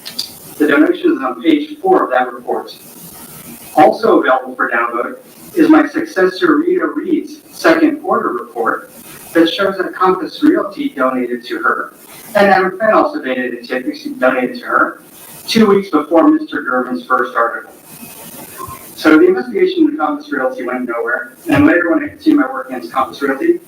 Speaker 4: The donation is on page 4 of that report. Also available for download is my successor Rita Reed's second quarter report that shows that Compass Realty donated to her, and Adam Fenn also donated to her 2 weeks before Mr. German's first article. So the investigation into Compass Realty went nowhere, and later when I continued my work against Compass Realty,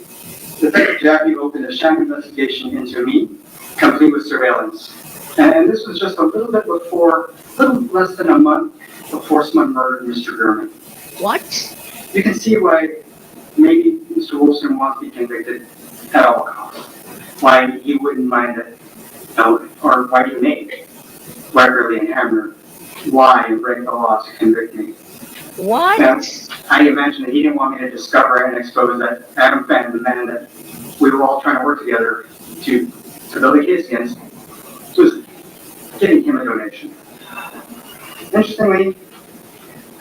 Speaker 4: Detective Jaffe opened a sham investigation into me, complete with surveillance. And this was just a little less than a month before someone murdered Mr. German.
Speaker 1: What?
Speaker 4: You can see why maybe Mr. Wolfson wants to be convicted at all costs. Why he wouldn't mind it, or why he may regularly and hammer lie and break the law to convict me.
Speaker 1: What?
Speaker 4: Now, I imagine that he didn't want me to discover and expose that Adam Fenn, the man that we were all trying to work together to build a case against, was giving him a donation. Interestingly,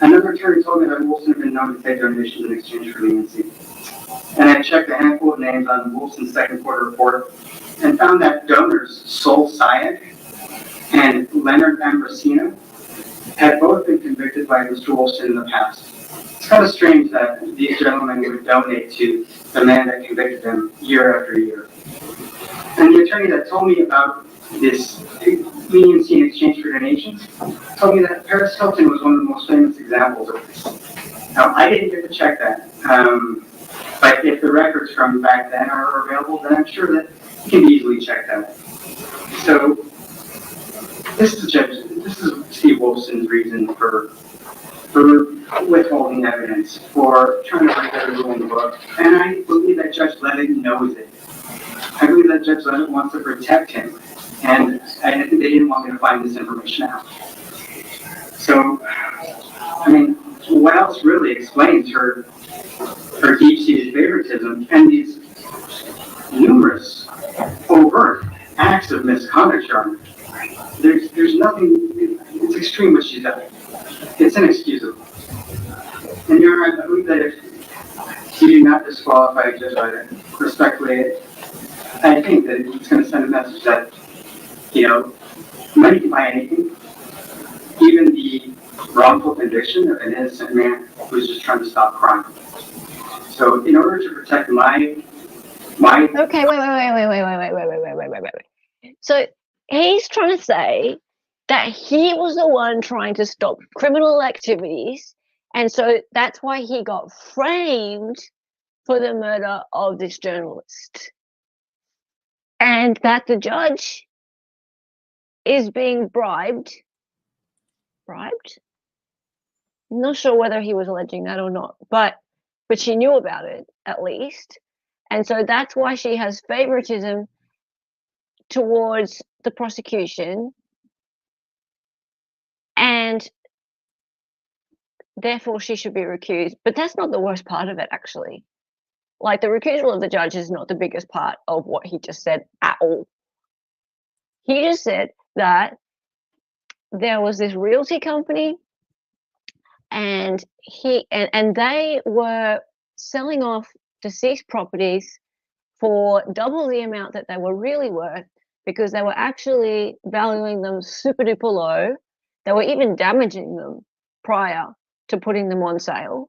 Speaker 4: another attorney told me that Wolfson had been known to take donations in exchange for leniency. And I checked a handful of names on Wolfson's second quarter report and found that donors Sol Sayek and Leonard Ambrosino had both been convicted by Mr. Wolfson in the past. It's kind of strange that these gentlemen would donate to the man that convicted them year after year. And the attorney that told me about this leniency in exchange for donations told me that Paris Hilton was one of the most famous examples of this. Now, I didn't get to check that, but if the records from back then are available, then I'm sure that you can easily check that. So, this is Steve Wolfson's reason for withholding evidence, for trying to break every rule in the book, and I believe that Judge Leavitt knows it. I believe that Judge Leavitt wants to protect him, and I think they didn't want me to find this information out. So, I mean, what else really explains her deep-seated favoritism and these numerous overt acts of misconduct, Your Honor? There's nothing, it's extreme what she's done. It's inexcusable. And Your Honor, I believe that if you do not disqualify Judge Leavitt, respectfully, I think that it's going to send a message that, money can buy anything, even the wrongful conviction of an innocent man who's just trying to stop crime. So, in order to protect my.
Speaker 1: Okay, wait. So he's trying to say that he was the one trying to stop criminal activities, and so that's why he got framed for the murder of this journalist. And that the judge is being bribed. Bribed? I'm not sure whether he was alleging that or not, but she knew about it at least. And so that's why she has favoritism towards the prosecution, and therefore she should be recused. But that's not the worst part of it, actually. Like, the recusal of the judge is not the biggest part of what he just said at all. He just said that there was this realty company, and they were selling off deceased properties for double the amount that they were really worth, because they were actually valuing them super duper low. They were even damaging them prior to putting them on sale.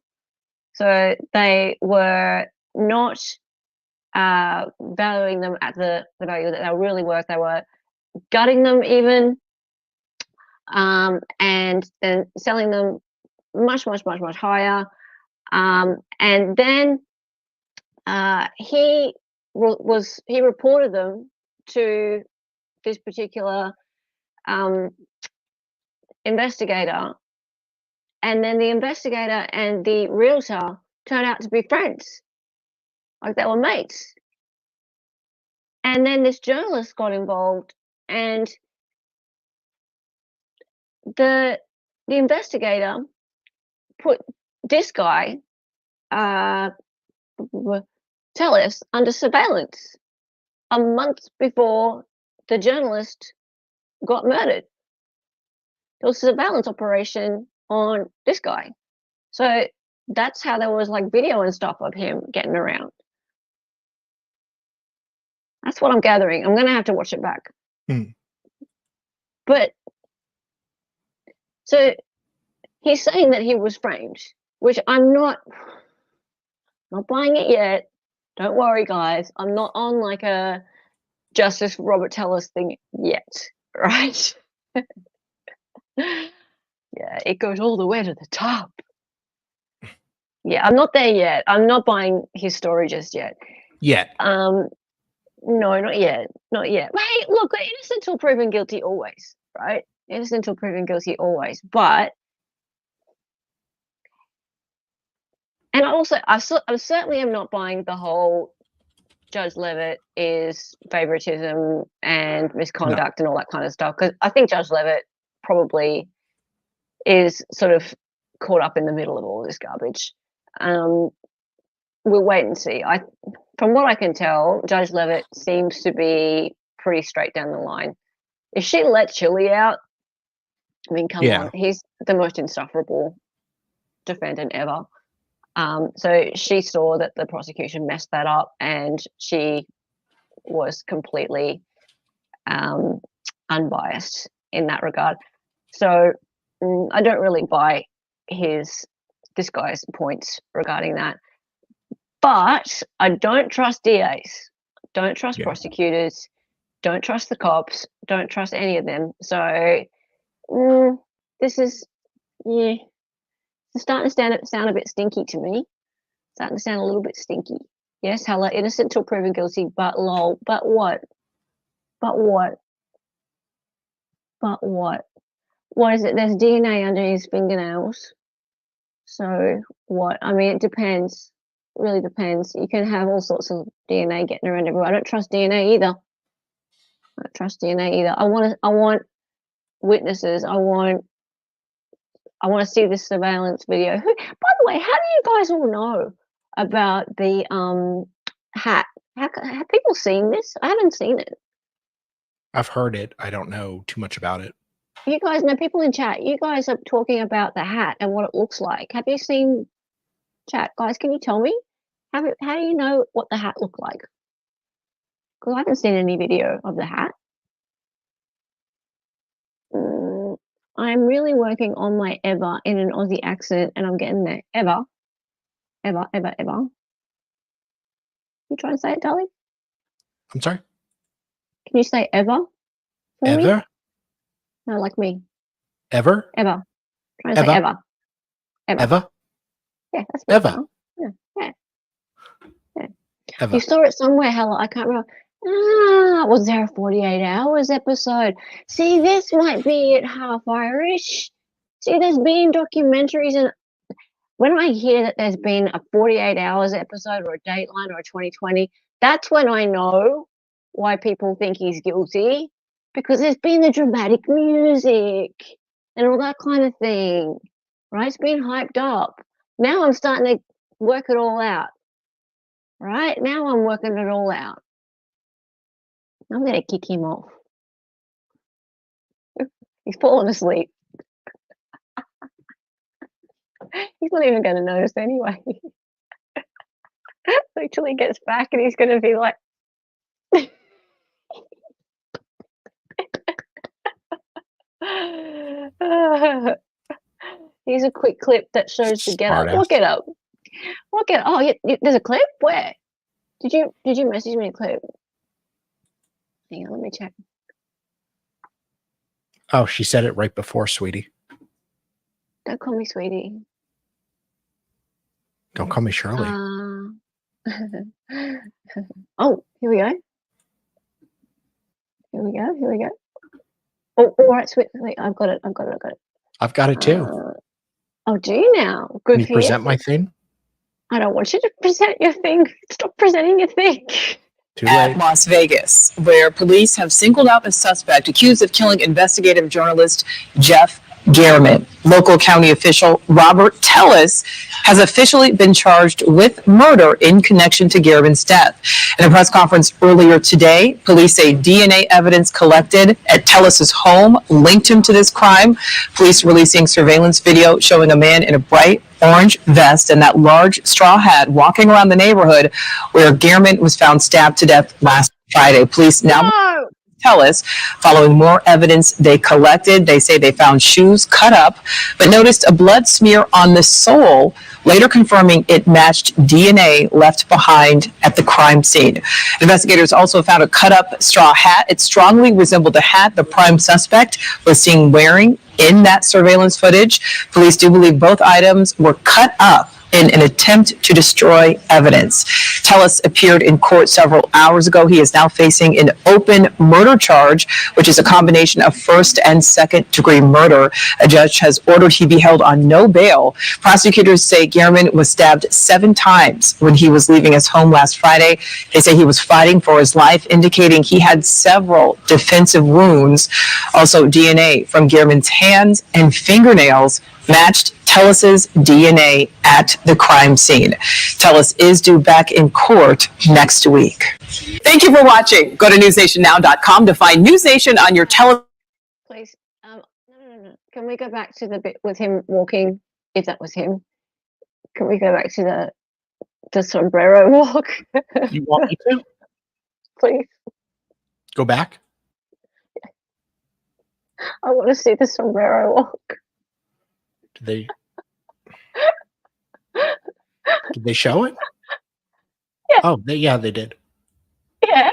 Speaker 1: So they were not valuing them at the value that they were really worth. They were gutting them even, and then selling them much higher. And then he reported them to this particular investigator, and then the investigator and the realtor turned out to be friends, like they were mates. And then this journalist got involved, and the investigator put this guy, Telles, under surveillance a month before the journalist got murdered. There was a surveillance operation on this guy. So that's how there was like video and stuff of him getting around. That's what I'm gathering. I'm going to have to watch it back. But so he's saying that he was framed, which I'm not buying it yet. Don't worry, guys. I'm not on like a Justice Robert Telles thing yet, right? Yeah, it goes all the way to the top. Yeah, I'm not there yet. I'm not buying his story just yet.
Speaker 2: Yet.
Speaker 1: No, not yet. Not yet. But hey, look, innocent till proven guilty always, right? Innocent till proven guilty always. But, and also, I certainly am not buying the whole Judge Leavitt is favoritism and misconduct and all that kind of stuff, because I think Judge Leavitt probably is sort of caught up in the middle of all this garbage. We'll wait and see. From what I can tell, Judge Leavitt seems to be pretty straight down the line. if she let Chili out, I mean, come
Speaker 2: Yeah.
Speaker 1: on, he's the most insufferable defendant ever. So she saw that the prosecution messed that up, and she was completely unbiased in that regard. So I don't really buy this guy's points regarding that. But I don't trust DAs, don't trust prosecutors, don't trust the cops, don't trust any of them. So this is, it's starting to sound a bit stinky to me. Starting to sound a little bit stinky. Yes, Hella, innocent till proven guilty, but lol. But what? But what? But what? What is it? There's DNA under his fingernails. So what? I mean, it depends. It really depends. You can have all sorts of DNA getting around everywhere. I don't trust DNA either. I don't trust DNA either. I want witnesses. I want to see this surveillance video. By the way, how do you guys all know about the hat? Have people seen this? I haven't seen it.
Speaker 2: I've heard it. I don't know too much about it.
Speaker 1: You guys know, people in chat, you guys are talking about the hat and what it looks like. Have you seen chat? Guys, can you tell me? How do you know what the hat looked like? Because I haven't seen any video of the hat. I'm really working on my ever in an Aussie accent, and I'm getting there. Ever. Ever, ever, ever. You try and say it, darling?
Speaker 2: I'm sorry?
Speaker 1: Can you say ever? For
Speaker 2: Ever?
Speaker 1: Me? No, like me.
Speaker 2: Ever?
Speaker 1: Ever. Try and say ever. Ever.
Speaker 2: Ever?
Speaker 1: Yeah, that's
Speaker 2: Ever.
Speaker 1: Yeah.
Speaker 2: Ever.
Speaker 1: You saw it somewhere, Hella. I can't remember. Was there a 48 hours episode? See, this might be it, half Irish. See, there's been documentaries, and when I hear that there's been a 48 hours episode or a Dateline or a 2020, that's when I know why people think he's guilty, because there's been the dramatic music and all that kind of thing, right? It's been hyped up. Now I'm starting to work it all out, right? Now I'm working it all out. I'm going to kick him off. He's fallen asleep. He's not even going to notice anyway. Wait till he gets back and he's going to be like, here's a quick clip that shows the get up. Look it up. Look it. Oh, yeah, there's a clip. Where? Did you message me a clip? Hang on, let me check.
Speaker 2: Oh, she said it right before, sweetie.
Speaker 1: Don't call me sweetie.
Speaker 2: Don't call me Shirley.
Speaker 1: Oh, here we go. Here we go. Oh, all right, sweet. Wait, I've got it.
Speaker 2: I've got it too.
Speaker 1: Oh, do you now? Good.
Speaker 2: Can you present my thing?
Speaker 1: I don't want you to present your thing. Stop presenting your thing.
Speaker 5: At Las Vegas, where police have singled out a suspect accused of killing investigative journalist Jeff German. Local county official Robert Telles has officially been charged with murder in connection to German's death. In a press conference earlier today, police say DNA evidence collected at Telles' home linked him to this crime. Police releasing surveillance video showing a man in a bright orange vest and that large straw hat walking around the neighborhood where German was found stabbed to death last Friday. Police now Telles, following more evidence they collected. They say they found shoes cut up, but noticed a blood smear on the sole, later confirming it matched DNA left behind at the crime scene. Investigators also found a cut up straw hat. It strongly resembled the hat the prime suspect was seen wearing in that surveillance footage. Police do believe both items were cut up in an attempt to destroy evidence. Telles appeared in court several hours ago. He is now facing an open murder charge, which is a combination of first and second degree murder. A judge has ordered he be held on no bail. Prosecutors say German was stabbed 7 times when he was leaving his home last Friday. They say he was fighting for his life, indicating he had several defensive wounds. Also, DNA from German's hands and fingernails matched Telles's DNA at the crime scene. Telles is due back in court next week. Thank you for watching. Go to newsnationnow.com to find News Nation on your television.
Speaker 1: Please, no. Can we go back to the bit with him walking, if that was him? Can we go back to the sombrero walk?
Speaker 2: You want me to?
Speaker 1: Please.
Speaker 2: Go back?
Speaker 1: I want to see the sombrero walk.
Speaker 2: Did they show it?
Speaker 1: Yeah.
Speaker 2: Oh, they did.
Speaker 1: Yeah.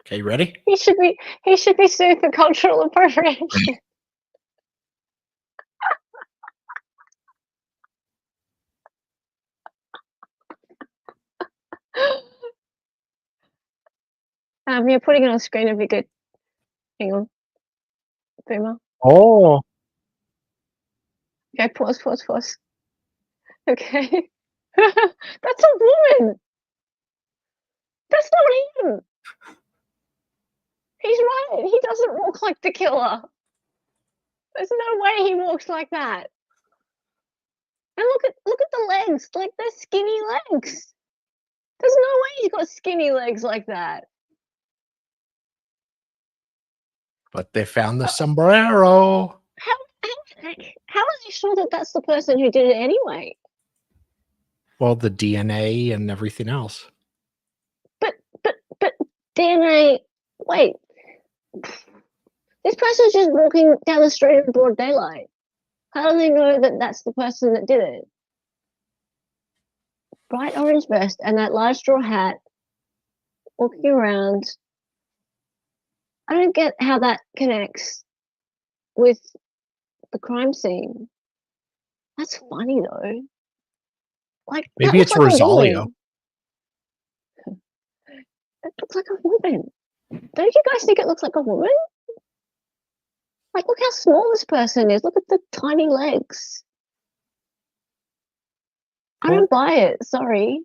Speaker 2: Okay, ready?
Speaker 1: He should be sued for cultural appropriation. Yeah, putting it on screen would be good. Hang on. Boomer.
Speaker 2: Oh.
Speaker 1: Okay, pause. Okay. That's a woman. That's not him. He's right. He doesn't walk like the killer. There's no way he walks like that. And look at the legs. Like, they're skinny legs. There's no way he's got skinny legs like that.
Speaker 2: But they found the sombrero.
Speaker 1: How is he sure that that's the person who did it anyway?
Speaker 2: Well, the DNA and everything else.
Speaker 1: But DNA. Wait. This person's just walking down the street in broad daylight. How do they know that that's the person that did it? Bright orange vest and that large straw hat, walking around. I don't get how that connects with the crime scene. That's funny though. Like,
Speaker 2: maybe it's
Speaker 1: like
Speaker 2: Rosario.
Speaker 1: It looks like a woman. Don't you guys think it looks like a woman? Like, look how small this person is. Look at the tiny legs. I don't buy it. Sorry.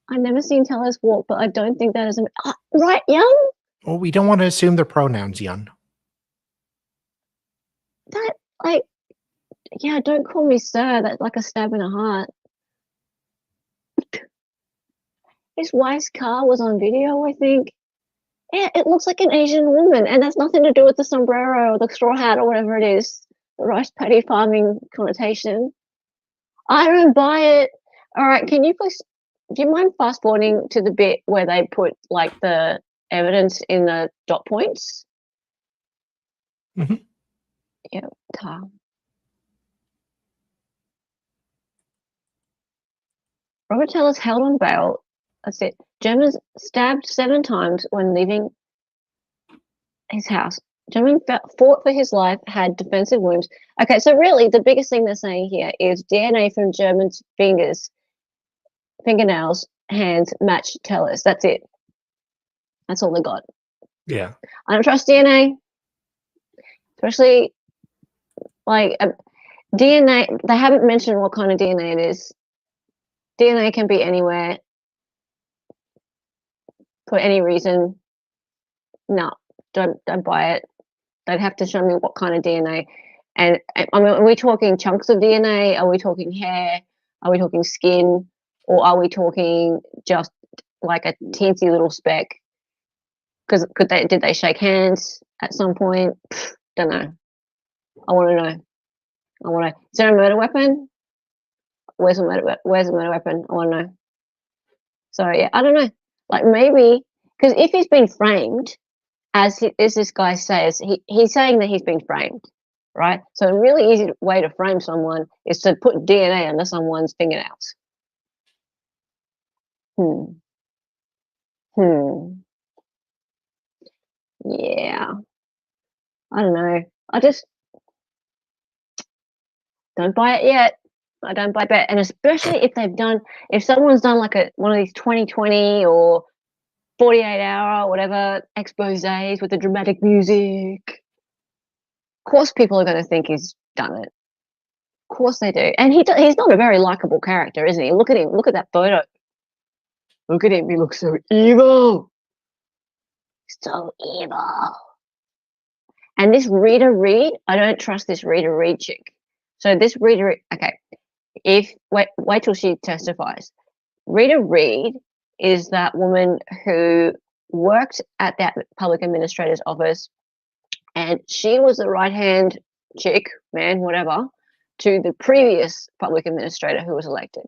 Speaker 1: I've never seen Telles walk, but I don't think that is right, young?
Speaker 2: Well, we don't want to assume their pronouns, young.
Speaker 1: That, like, yeah, don't call me sir. That's like a stab in the heart. His wife's car was on video, I think. Yeah, it looks like an Asian woman, and that's nothing to do with the sombrero or the straw hat or whatever it is, the rice paddy farming connotation. I don't buy it. All right, can you please, do you mind fast forwarding to the bit where they put like the evidence in the dot points?
Speaker 2: Mm-hmm.
Speaker 1: Yeah, Tom. Robert Telles held on bail. That's it. German stabbed 7 times when leaving his house. German fought for his life, had defensive wounds. Okay, so really the biggest thing they're saying here is DNA from German's fingernails, hands match Telles. That's it. That's all they got.
Speaker 2: Yeah.
Speaker 1: I don't trust DNA, especially like DNA. They haven't mentioned what kind of DNA it is. DNA can be anywhere for any reason. No, don't buy it. They'd have to show me what kind of DNA. And I mean, are we talking chunks of DNA? Are we talking hair? Are we talking skin? Or are we talking just like a teensy little speck? Because did they shake hands at some point? Don't know. I want to know. Is there a murder weapon? Where's the murder weapon? I want to know. So yeah, I don't know. Like, maybe because if he's been framed, as this guy says, he's saying that he's been framed, right? So a really easy way to frame someone is to put DNA under someone's fingernails. Yeah. I don't know. I just don't buy it yet. I don't buy it. And especially if someone's done like one of these 2020 or 48-hour, whatever, exposés with the dramatic music. Of course people are going to think he's done it. Of course they do. And he's not a very likable character, isn't he? Look at him. Look at that photo. Look at him. He looks so evil. So evil. And this Rita Reid, I don't trust this Rita Reid chick. So this Rita, okay, wait till she testifies. Rita Reid is that woman who worked at that public administrator's office, and she was the right-hand chick, man, whatever, to the previous public administrator who was elected.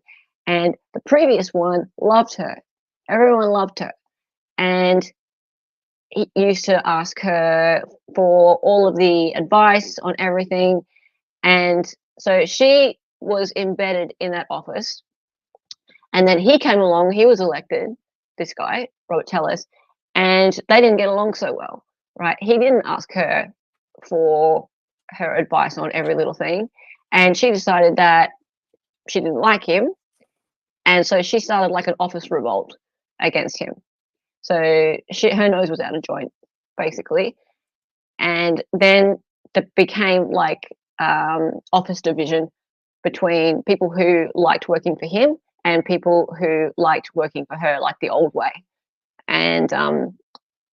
Speaker 1: And the previous one loved her. Everyone loved her. And he used to ask her for all of the advice on everything. And so she was embedded in that office. And then he came along, he was elected, this guy, Robert Telles, and they didn't get along so well, right? He didn't ask her for her advice on every little thing. And she decided that she didn't like him. And so she started like an office revolt against him. So her nose was out of joint, basically. And then it became like office division between people who liked working for him and people who liked working for her, like the old way. And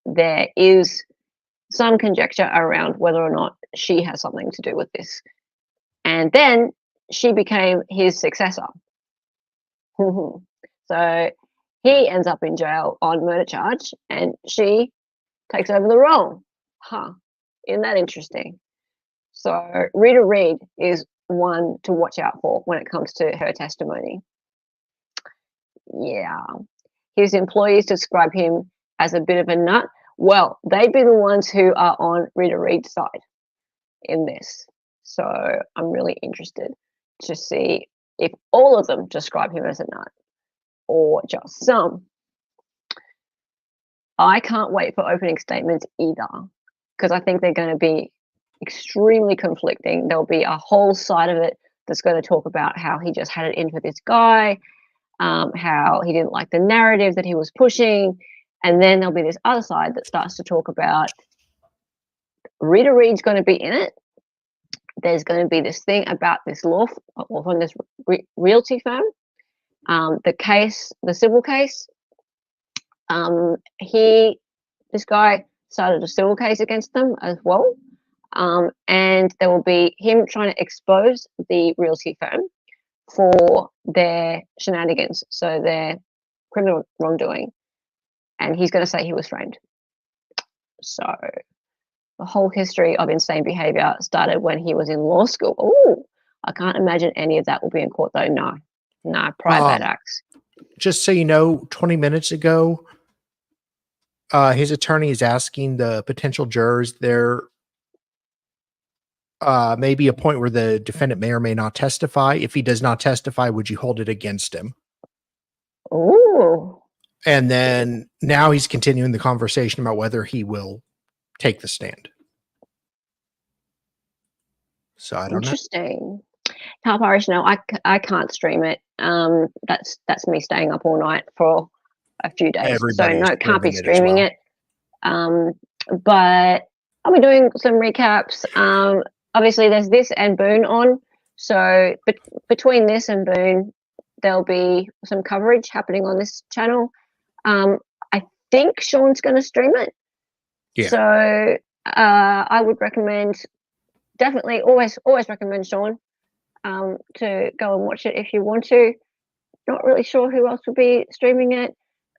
Speaker 1: there is some conjecture around whether or not she has something to do with this. And then she became his successor. So he ends up in jail on murder charge, and she takes over the role. Isn't that interesting? So Rita Reid is one to watch out for when it comes to her testimony. Yeah. His employees describe him as a bit of a nut. Well, they'd be the ones who are on Rita Reid's side in this. So I'm really interested to see if all of them describe him as a nut or just some. I can't wait for opening statements either, because I think they're going to be extremely conflicting. There'll be a whole side of it that's going to talk about how he just had it in for this guy, how he didn't like the narrative that he was pushing. And then there'll be this other side that starts to talk about Rita Reid's going to be in it. There's going to be this thing about this law from this realty firm. The civil case, this guy started a civil case against them as well. And there will be him trying to expose the realty firm for their shenanigans, so their criminal wrongdoing. And he's going to say he was framed. So the whole history of insane behavior started when he was in law school. Oh, I can't imagine any of that will be in court, though. No, prior bad acts.
Speaker 2: Just so you know, 20 minutes ago, his attorney is asking the potential jurors, there may be a point where the defendant may or may not testify. If he does not testify, would you hold it against him?
Speaker 1: Ooh.
Speaker 2: And then now he's continuing the conversation about whether he will take the stand. So I don't know.
Speaker 1: Interesting. Top Irish, no, I can't stream it. That's me staying up all night for a few days.
Speaker 2: Everybody
Speaker 1: so no, can't be
Speaker 2: streaming
Speaker 1: streaming it. But I'll be doing some recaps. Obviously there's this and Boone on. So between this and Boone, there'll be some coverage happening on this channel. I think Sean's going to stream it.
Speaker 2: Yeah.
Speaker 1: So I would recommend, definitely always recommend Sean to go and watch it if you want to. Not really sure who else will be streaming it.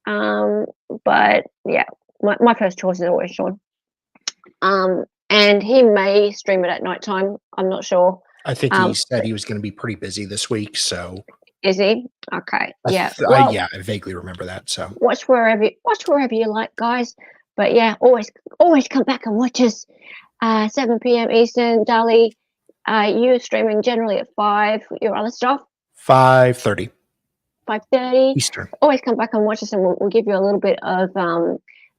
Speaker 1: But yeah, my first choice is always Sean. And he may stream it at nighttime. I'm not sure.
Speaker 2: I think he said he was going to be pretty busy this week. So
Speaker 1: is he? Okay. Yeah.
Speaker 2: I vaguely remember that. So
Speaker 1: watch wherever you like, guys. But yeah, always come back and watch us. 7 p.m. Eastern. Dali, you're streaming generally at 5. Your other stuff?
Speaker 2: 5:30.
Speaker 1: 5:30
Speaker 2: Eastern.
Speaker 1: Always come back and watch us, and we'll give you a little bit of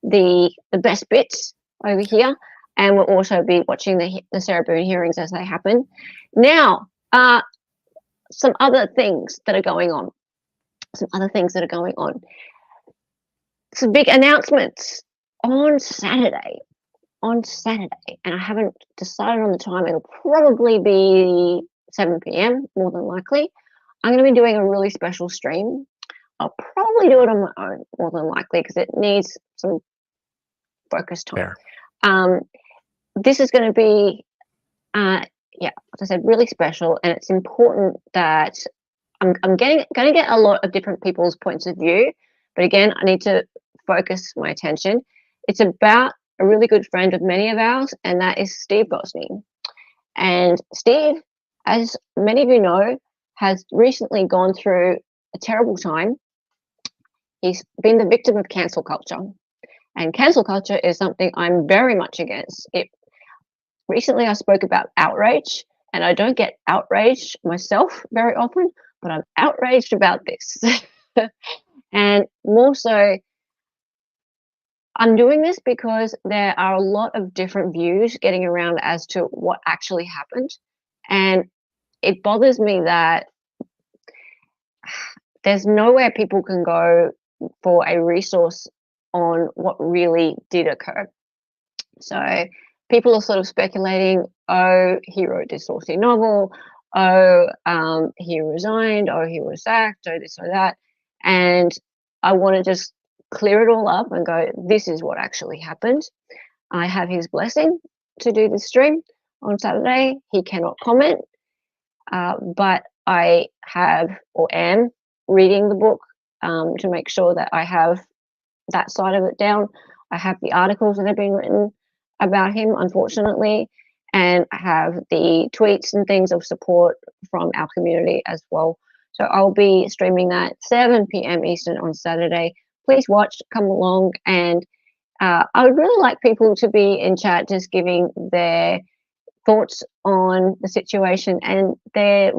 Speaker 1: the best bits over here, and we'll also be watching the Sarah Boone hearings as they happen. Now, some other things that are going on. Some big announcements on Saturday, and I haven't decided on the time. It'll probably be 7 p.m. more than likely. I'm going to be doing a really special stream. I'll probably do it on my own more than likely because it needs some focus time. this is going to be, yeah, as I said, really special, and it's important that I'm going to get a lot of different people's points of view, but again, I need to focus my attention. It's about a really good friend of many of ours, and that is Steve Gosney. And Steve, as many of you know, has recently gone through a terrible time. He's been the victim of cancel culture, and cancel culture is something I'm very much against. Recently, I spoke about outrage, and I don't get outraged myself very often, but I'm outraged about this. And more so, I'm doing this because there are a lot of different views getting around as to what actually happened. And it bothers me that there's nowhere people can go for a resource on what really did occur. So people are sort of speculating, oh, he wrote this saucy novel, oh, he resigned, oh, he was sacked, oh, this or that. And I want to just clear it all up and go, this is what actually happened. I have his blessing to do this stream on Saturday. He cannot comment, but I have or am reading the book to make sure that I have that side of it down. I have the articles that have been written about him, unfortunately, and I have the tweets and things of support from our community as well. So I'll be streaming that 7 p.m. Eastern on Saturday. Please watch, come along, and I would really like people to be in chat just giving their thoughts on the situation and their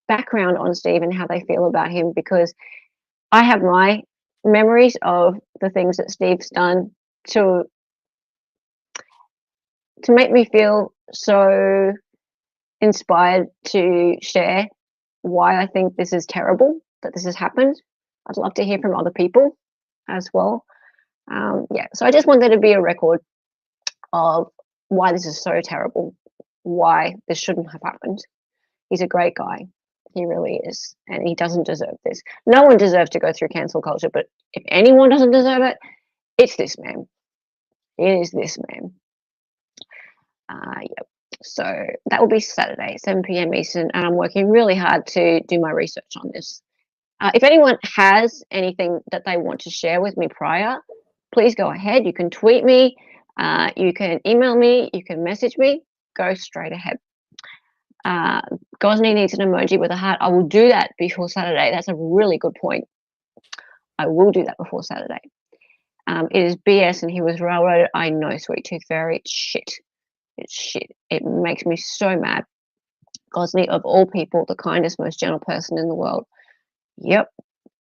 Speaker 1: background on Steve and how they feel about him, because I have my memories of the things that Steve's done to make me feel so inspired to share why I think this is terrible that this has happened. I'd love to hear from other people as well. Yeah, so I just want there to be a record of why this is so terrible, why this shouldn't have happened. He's a great guy. He really is. And he doesn't deserve this. No one deserves to go through cancel culture, but if anyone doesn't deserve it, it's this man. It is this man. Yep. So that will be Saturday, 7 p.m. Eastern, and I'm working really hard to do my research on this. If anyone has anything that they want to share with me prior, please go ahead. You can tweet me, you can email me, you can message me. Go straight ahead. Gosney needs an emoji with a heart. I will do that before Saturday. That's a really good point. I will do that before Saturday. It is BS and he was railroaded. I know, Sweet Tooth Fairy. It's shit. It's shit. It makes me so mad. Gosney, of all people, the kindest, most gentle person in the world. Yep.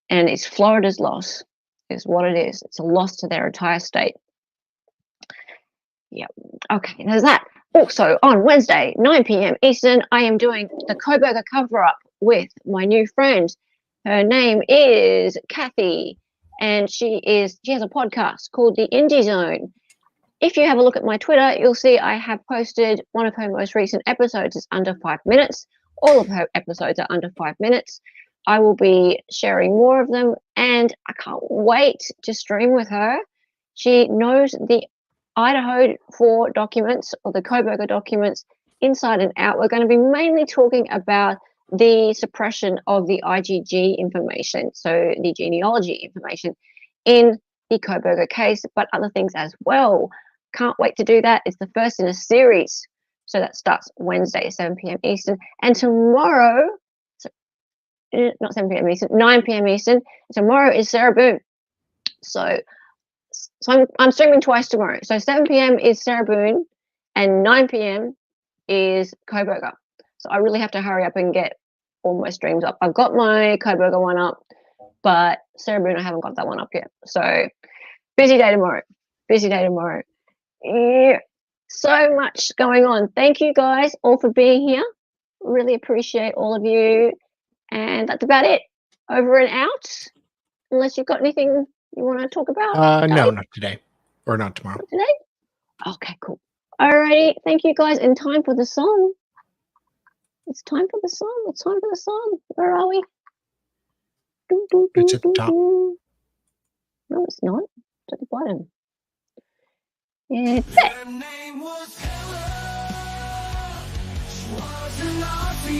Speaker 1: And it's Florida's loss, is what it is. It's a loss to their entire state. Yep. Okay, there's that. Also, on Wednesday, 9 p.m. Eastern, I am doing the Coburger cover-up with my new friend. Her name is Kathy, and she has a podcast called The Indie Zone. If you have a look at my Twitter, you'll see I have posted one of her most recent episodes. It's under 5 minutes. All of her episodes are under 5 minutes. I will be sharing more of them, and I can't wait to stream with her. She knows the Idaho 4 documents, or the Coburger documents, inside and out. We're going to be mainly talking about the suppression of the IgG information, so the genealogy information in the Coburger case, but other things as well. Can't wait to do that. It's the first in a series. So that starts Wednesday, 7 p.m. Eastern. And tomorrow, not 7 p.m. Eastern, 9 p.m. Eastern, tomorrow is Sarah Boone. So I'm streaming twice tomorrow. So 7 p.m. is Sarah Boone and 9 p.m. is Coburger. So I really have to hurry up and get all my streams up. I've got my Coburger one up, but Sarah Boone, I haven't got that one up yet. So busy day tomorrow. Busy day tomorrow. Yeah. So much going on. Thank you guys all for being here. Really appreciate all of you. And that's about it. Over and out. Unless you've got anything you want to talk about?
Speaker 2: No, not today. Or not tomorrow.
Speaker 1: Not today? Okay, cool. Alrighty. Thank you guys. And time for the song. It's time for the song. It's time for the song. Where are we?
Speaker 2: It's at the top.
Speaker 1: No, it's not. It's at the bottom. It's it.
Speaker 6: Her name was Ella. She was an RP.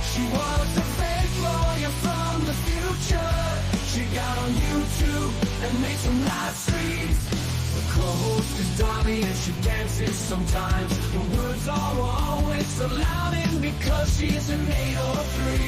Speaker 6: She was a fake lawyer from the future. She got on YouTube and made some live streams. The co-host is Dolly and she dances sometimes. The words are always so loud and because she's an 803.